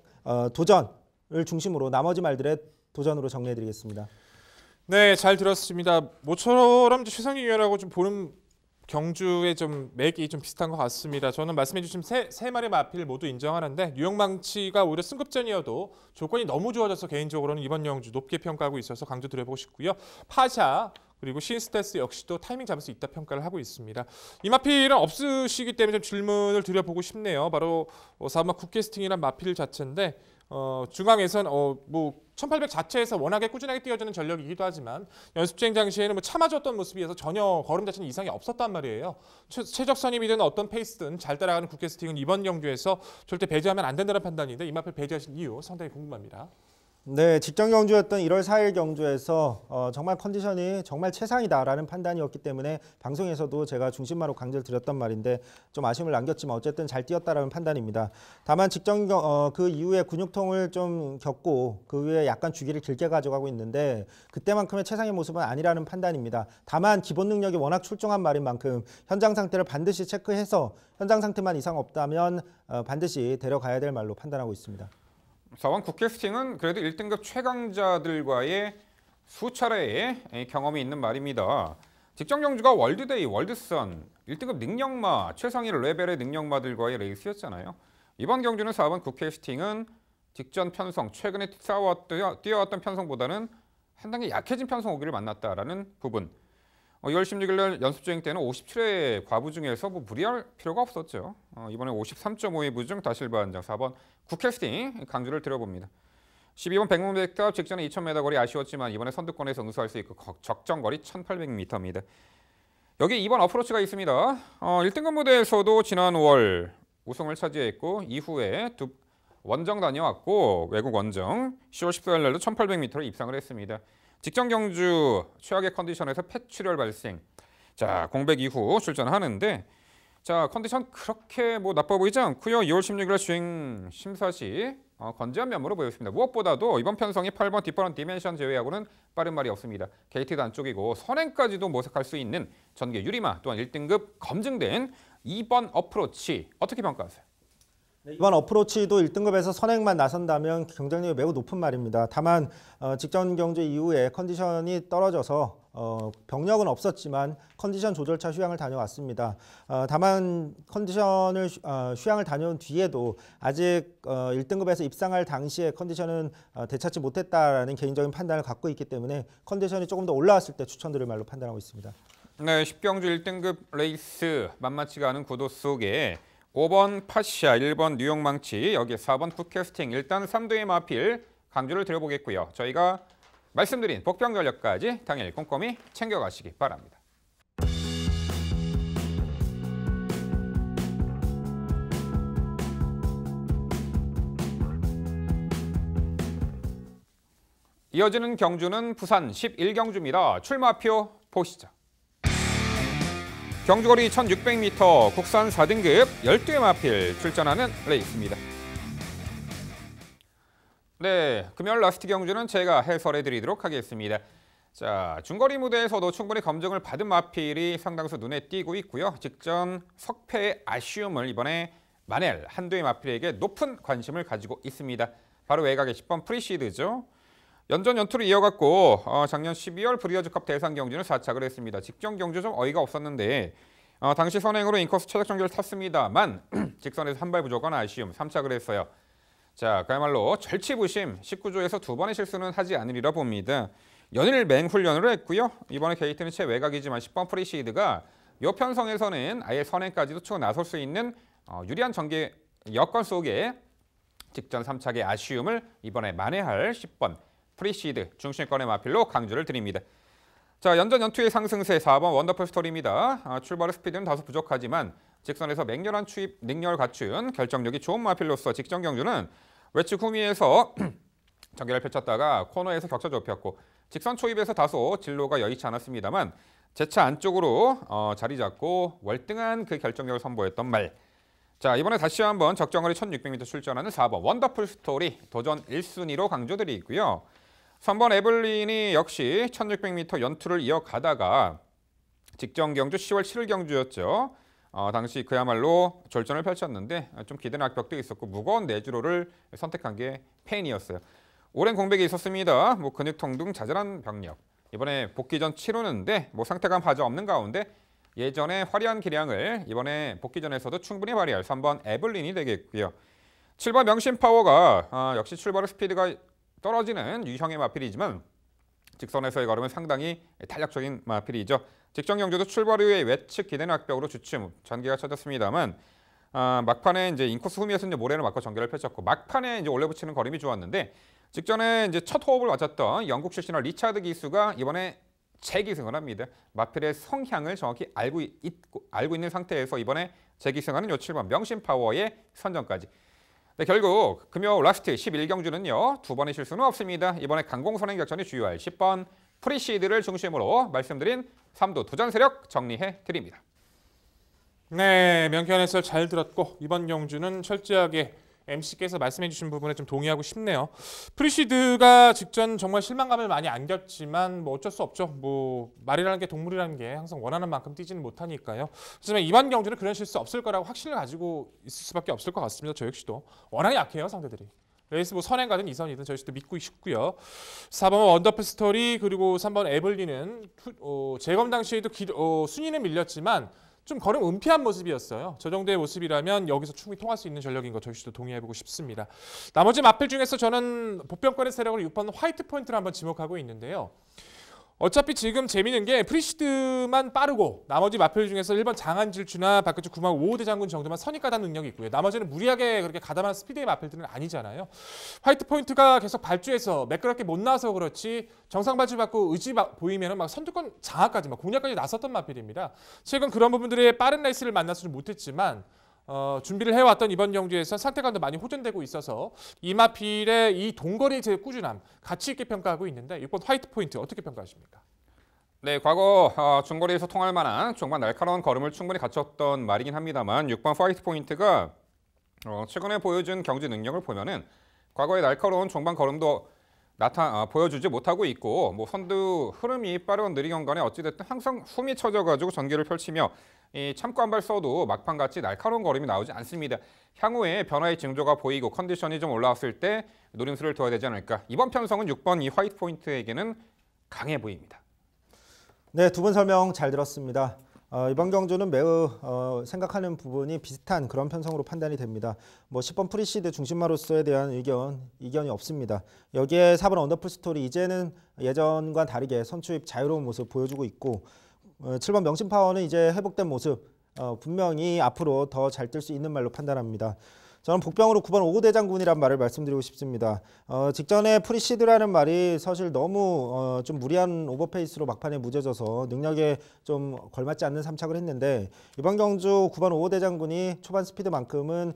도전을 중심으로 나머지 말들의 도전으로 정리해드리겠습니다. 네, 잘 들었습니다. 모처럼 최성희 위원하고 좀 보는 경주의 좀 맥이 좀 비슷한 것 같습니다. 저는 말씀해주신 세 마리 마필 모두 인정하는데 뉴욕망치가 오히려 승급전이어도 조건이 너무 좋아져서 개인적으로는 이번 경주 높게 평가하고 있어서 강조 드려보고 싶고요. 파샤 그리고 신스테스 역시도 타이밍 잡을 수 있다 평가를 하고 있습니다. 이 마필은 없으시기 때문에 좀 질문을 드려보고 싶네요. 바로 4번 굿캐스팅이란 마필 자체인데 중앙에선 뭐 1800 자체에서 워낙에 꾸준하게 뛰어주는 전력이기도 하지만 연습주행 당시에는 뭐 참아줬던 모습이어서 전혀 걸음 자체는 이상이 없었단 말이에요. 최적 선임이든 어떤 페이스든 잘 따라가는 굿캐스팅은 이번 경주에서 절대 배제하면 안 된다는 판단인데 이 마필 배제하신 이유 상당히 궁금합니다. 네, 직전 경주였던 1월 4일 경주에서 정말 컨디션이 정말 최상이다라는 판단이었기 때문에 방송에서도 제가 중심마로 강조를 드렸단 말인데 좀 아쉬움을 남겼지만 어쨌든 잘 뛰었다라는 판단입니다. 다만 직전 그 이후에 근육통을 좀 겪고 그 후에 약간 주기를 길게 가져가고 있는데 그때만큼의 최상의 모습은 아니라는 판단입니다. 다만 기본 능력이 워낙 출중한 말인 만큼 현장 상태를 반드시 체크해서 현장 상태만 이상 없다면 반드시 데려가야 될 말로 판단하고 있습니다. 4번 굿캐스팅은 그래도 1등급 최강자들과의 수차례의 경험이 있는 말입니다. 직전 경주가 월드데이, 월드선, 1등급 능력마, 최상위 레벨의 능력마들과의 레이스였잖아요. 이번 경주는 4번 굿캐스팅은 직전 편성, 최근에 뛰어왔던 편성보다는 한 단계 약해진 편성 오기를 만났다라는 부분. 2월 16일 날 연습주행 때는 57회 과부 중에서 뭐 무리할 필요가 없었죠. 이번에 53.5의 무중 다실바 한장 4번 굿캐스팅 강조를 드려봅니다. 12번 백문백답 직전에 2000m 거리 아쉬웠지만 이번에 선두권에서 응수할 수 있고 적정 거리 1800m입니다. 여기 2번 어프로치가 있습니다. 1등급 무대에서도 지난 5월 우승을 차지했고 이후에 원정 다녀왔고 외국 원정 10월 14일 날도 1800m로 입상을 했습니다. 직전 경주 최악의 컨디션에서 폐출혈 발생. 자, 공백 이후 출전하는데 자, 컨디션 그렇게 뭐 나빠 보이지 않고요. 2월 16일 주행 심사 시 건재한 면모로 보였습니다. 무엇보다도 이번 편성이 8번 디퍼런트 디멘션 제외하고는 빠른 말이 없습니다. 게이트 안쪽이고 선행까지도 모색할 수 있는 전개 유리마 또한 1등급 검증된 2번 어프로치 어떻게 평가하세요? 이번 어프로치도 1등급에서 선행만 나선다면 경쟁력이 매우 높은 말입니다. 다만 직전 경주 이후에 컨디션이 떨어져서 병력은 없었지만 컨디션 조절차 휴양을 다녀왔습니다. 다만 컨디션을 휴양을 다녀온 뒤에도 아직 1등급에서 입상할 당시에 컨디션은 되찾지 못했다라는 개인적인 판단을 갖고 있기 때문에 컨디션이 조금 더 올라왔을 때 추천드릴 말로 판단하고 있습니다. 네, 10경주 1등급 레이스 만만치가 않은 구도 속에 5번 파샤, 1번 뉴욕망치, 여기에 4번 굿캐스팅, 일단 3두의 마필 강조를 드려보겠고요. 저희가 말씀드린 복병 전력까지 당일 꼼꼼히 챙겨가시기 바랍니다. 이어지는 경주는 부산 11경주입니다. 출마표 보시죠. 경주거리 1600m 국산 4등급 12회 마필 출전하는 레이스입니다. 네, 금요일 라스트 경주는 제가 해설해 드리도록 하겠습니다. 자, 중거리 무대에서도 충분히 검증을 받은 마필이 상당수 눈에 띄고 있고요. 직전 석패의 아쉬움을 이번에 만회할 한두의 마필에게 높은 관심을 가지고 있습니다. 바로 외곽의 10번 프리시드죠. 연전 연투를 이어갔고 작년 12월 브리어즈컵 대상 경주는 4착을 했습니다. 직전 경주 좀 어이가 없었는데 당시 선행으로 인코스 최적 정지를 탔습니다만 직선에서 한 발 부족한 아쉬움 3착을 했어요. 자, 그야말로 절치부심 19조에서 2번의 실수는 하지 않으리라 봅니다. 연일 맹훈련을 했고요. 이번에 게이트는 최외곽이지만 10번 프리시드가 요 편성에서는 아예 선행까지도 치고 나설 수 있는 유리한 전개 여건 속에 직전 3착의 아쉬움을 이번에 만회할 10번 프리시드 중심권의 마필로 강조를 드립니다. 자, 연전 연투의 상승세 4번 원더풀 스토리입니다. 출발의 스피드는 다소 부족하지만 직선에서 맹렬한 추입 능력을 갖춘 결정력이 좋은 마필로서 직전 경주는 외측 후미에서 전개를 펼쳤다가 코너에서 격차 좁혔고 직선 초입에서 다소 진로가 여의치 않았습니다만 제차 안쪽으로 자리 잡고 월등한 그 결정력을 선보였던 말. 자, 이번에 다시 한번 적정거리 1600m 출전하는 4번 원더풀 스토리 도전 1순위로 강조드리고요. 3번 에블린이 역시 1600m 연투를 이어가다가 직전 경주 10월 7일 경주였죠. 당시 그야말로 절전을 펼쳤는데 좀 기대는 악벽도 있었고 무거운 내주로를 선택한 게 페인이었어요. 오랜 공백이 있었습니다. 근육통 등 자잘한 병력. 이번에 복귀 전 치르는데 상태가 마저 없는 가운데 예전의 화려한 기량을 이번에 복귀 전에서도 충분히 발휘할 3번 에블린이 되겠고요. 7번 명심 파워가 역시 출발의 스피드가 떨어지는 유형의 마필이지만 직선에서의 걸음은 상당히 탄력적인 마필이죠. 직전 경주도 출발 이후에 외측 기대는 악벽으로 주춤 전개가 쳐졌습니다만 막판에 이제 인코스 후미에서 이제 모래를 맞고 전개를 펼쳤고 막판에 이제 올려붙이는 걸음이 좋았는데 직전에 이제 첫 호흡을 맞췄던 영국 출신의 리차드 기수가 이번에 재기승을 합니다. 마필의 성향을 정확히 알고 있는 상태에서 이번에 재기승하는 요 7번 명심 파워의 선전까지. 네, 결국 금요 라스트 11경주는요. 두 번의 실수는 없습니다. 이번에 강공선행 격전이 주요할 10번 프리시드를 중심으로 말씀드린 3두 도전 세력 정리해 드립니다. 네, 명쾌한 해설 잘 들었고 이번 경주는 철저하게 MC께서 말씀해 주신 부분에 좀 동의하고 싶네요. 프리시드가 직전 정말 실망감을 많이 안겼지만 어쩔 수 없죠. 말이라는 게 동물이라는 게 항상 원하는 만큼 뛰지는 못하니까요. 하지만 이번 경주는 그런 실수 없을 거라고 확신을 가지고 있을 수밖에 없을 것 같습니다. 저 역시도 워낙 약해요, 상대들이. 레이스 선행 가든 이선이든 저희 씨도 믿고 싶고요. 4번 원더풀 스토리 그리고 3번 에블리는 재검 당시에도 순위는 밀렸지만 좀 걸음 은폐한 모습이었어요. 저 정도의 모습이라면 여기서 충분히 통할 수 있는 전력인 거 저희 씨도 동의해보고 싶습니다. 나머지 마필 중에서 저는 복병권의 세력으로 6번 화이트 포인트를 한번 지목하고 있는데요. 어차피 지금 재미있는 게 프리시드만 빠르고 나머지 마필 중에서 1번 장한질주나 바깥쪽 9만 5호대 장군 정도만 선입가담 능력이 있고요. 나머지는 무리하게 그렇게 가담한 스피드의 마필들은 아니잖아요. 화이트 포인트가 계속 발주해서 매끄럽게 못 나와서 그렇지 정상 발주 받고 의지 보이면 막 선두권 장악까지 공략까지 나섰던 마필입니다. 최근 그런 부분들의 빠른 레이스를 만나서는 못했지만 준비를 해왔던 이번 경주에서 상태감도 많이 호전되고 있어서 이 마필의 이 동거리의 꾸준함 가치 있게 평가하고 있는데 6번 화이트 포인트 어떻게 평가하십니까? 네, 과거 중거리에서 통할 만한 정말 날카로운 걸음을 충분히 갖췄던 말이긴 합니다만 6번 화이트 포인트가 최근에 보여준 경주 능력을 보면은 과거의 날카로운 종반 걸음도 보여주지 못하고 있고 선두 흐름이 빠른 느리경간에 어찌됐든 항상 흠이 쳐져가지고 전개를 펼치며 이 참고 한 발 써도 막판같이 날카로운 걸음이 나오지 않습니다. 향후에 변화의 징조가 보이고 컨디션이 좀 올라왔을 때 노림수를 둬야 되지 않을까. 이번 편성은 6번 이 화이트 포인트에게는 강해 보입니다. 네, 두 분 설명 잘 들었습니다. 이번 경주는 매우 생각하는 부분이 비슷한 그런 편성으로 판단이 됩니다. 10번 프리시드 중심마로서에 대한 이견이 없습니다. 여기에 4번 언더풀 스토리 이제는 예전과 다르게 선추입 자유로운 모습 보여주고 있고 7번 명심 파워는 이제 회복된 모습 분명히 앞으로 더 잘 뛸 수 있는 말로 판단합니다. 저는 복병으로 9번 오대장군이란 말을 말씀드리고 싶습니다. 직전에 프리시드라는 말이 사실 너무 좀 무리한 오버페이스로 막판에 무뎌져서 능력에 좀 걸맞지 않는 삼착을 했는데 이번 경주 9번 오대장군이 초반 스피드만큼은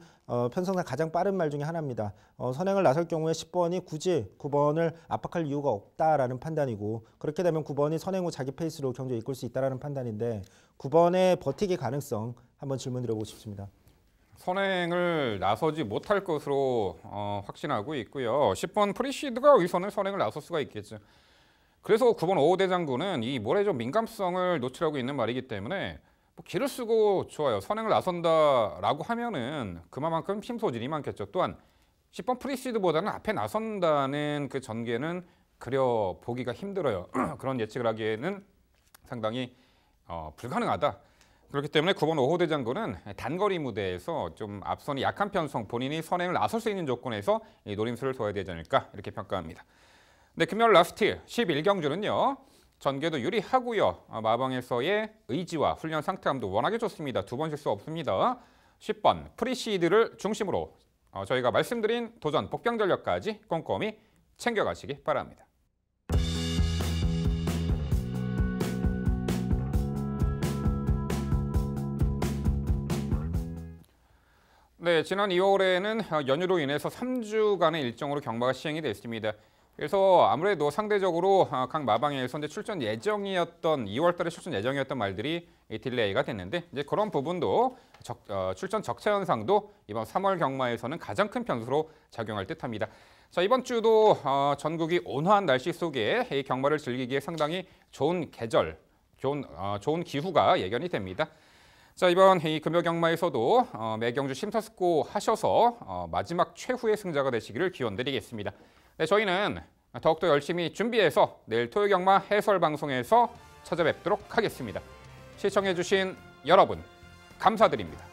편성상 가장 빠른 말 중에 하나입니다. 선행을 나설 경우에 10번이 굳이 9번을 압박할 이유가 없다라는 판단이고 그렇게 되면 9번이 선행 후 자기 페이스로 경주에 이끌 수 있다라는 판단인데 9번의 버티기 가능성 한번 질문 드려보고 싶습니다. 선행을 나서지 못할 것으로 확신하고 있고요. 10번 프리시드가 여기서는 선행을 나설 수가 있겠죠. 그래서 9번 오호대 장군은 이 모래 좀 민감성을 노출하고 있는 말이기 때문에 기를 쓰고 좋아요. 선행을 나선다라고 하면은 그만큼 힘 소진이 많겠죠. 또한 10번 프리시드보다는 앞에 나선다는 그 전개는 그려 보기가 힘들어요. 그런 예측을 하기에는 상당히 불가능하다. 그렇기 때문에 9번 오호대 장군은 단거리 무대에서 좀 앞선이 약한 편성, 본인이 선행을 나설 수 있는 조건에서 이 노림수를 둬야 되지 않을까 이렇게 평가합니다. 네, 금요일 라스트 11경주는요. 전개도 유리하고요. 마방에서의 의지와 훈련 상태감도 워낙에 좋습니다. 두 번 실수 없습니다. 10번 프리시드를 중심으로 저희가 말씀드린 도전 복병 전력까지 꼼꼼히 챙겨가시기 바랍니다. 네, 지난 2월에는 연휴로 인해서 3주간의 일정으로 경마가 시행이 됐습니다. 그래서 아무래도 상대적으로 각 마방에서 이제 출전 예정이었던 2월달에 출전 예정이었던 말들이 딜레이가 됐는데 이제 그런 부분도 출전 적체 현상도 이번 3월 경마에서는 가장 큰 변수로 작용할 듯합니다. 자, 이번 주도 전국이 온화한 날씨 속에 이 경마를 즐기기에 상당히 좋은 계절, 좋은 기후가 예견이 됩니다. 자, 이번 이 금요경마에서도 매경주 심터스고 하셔서 마지막 최후의 승자가 되시기를 기원드리겠습니다. 네, 저희는 더욱더 열심히 준비해서 내일 토요경마 해설 방송에서 찾아뵙도록 하겠습니다. 시청해주신 여러분 감사드립니다.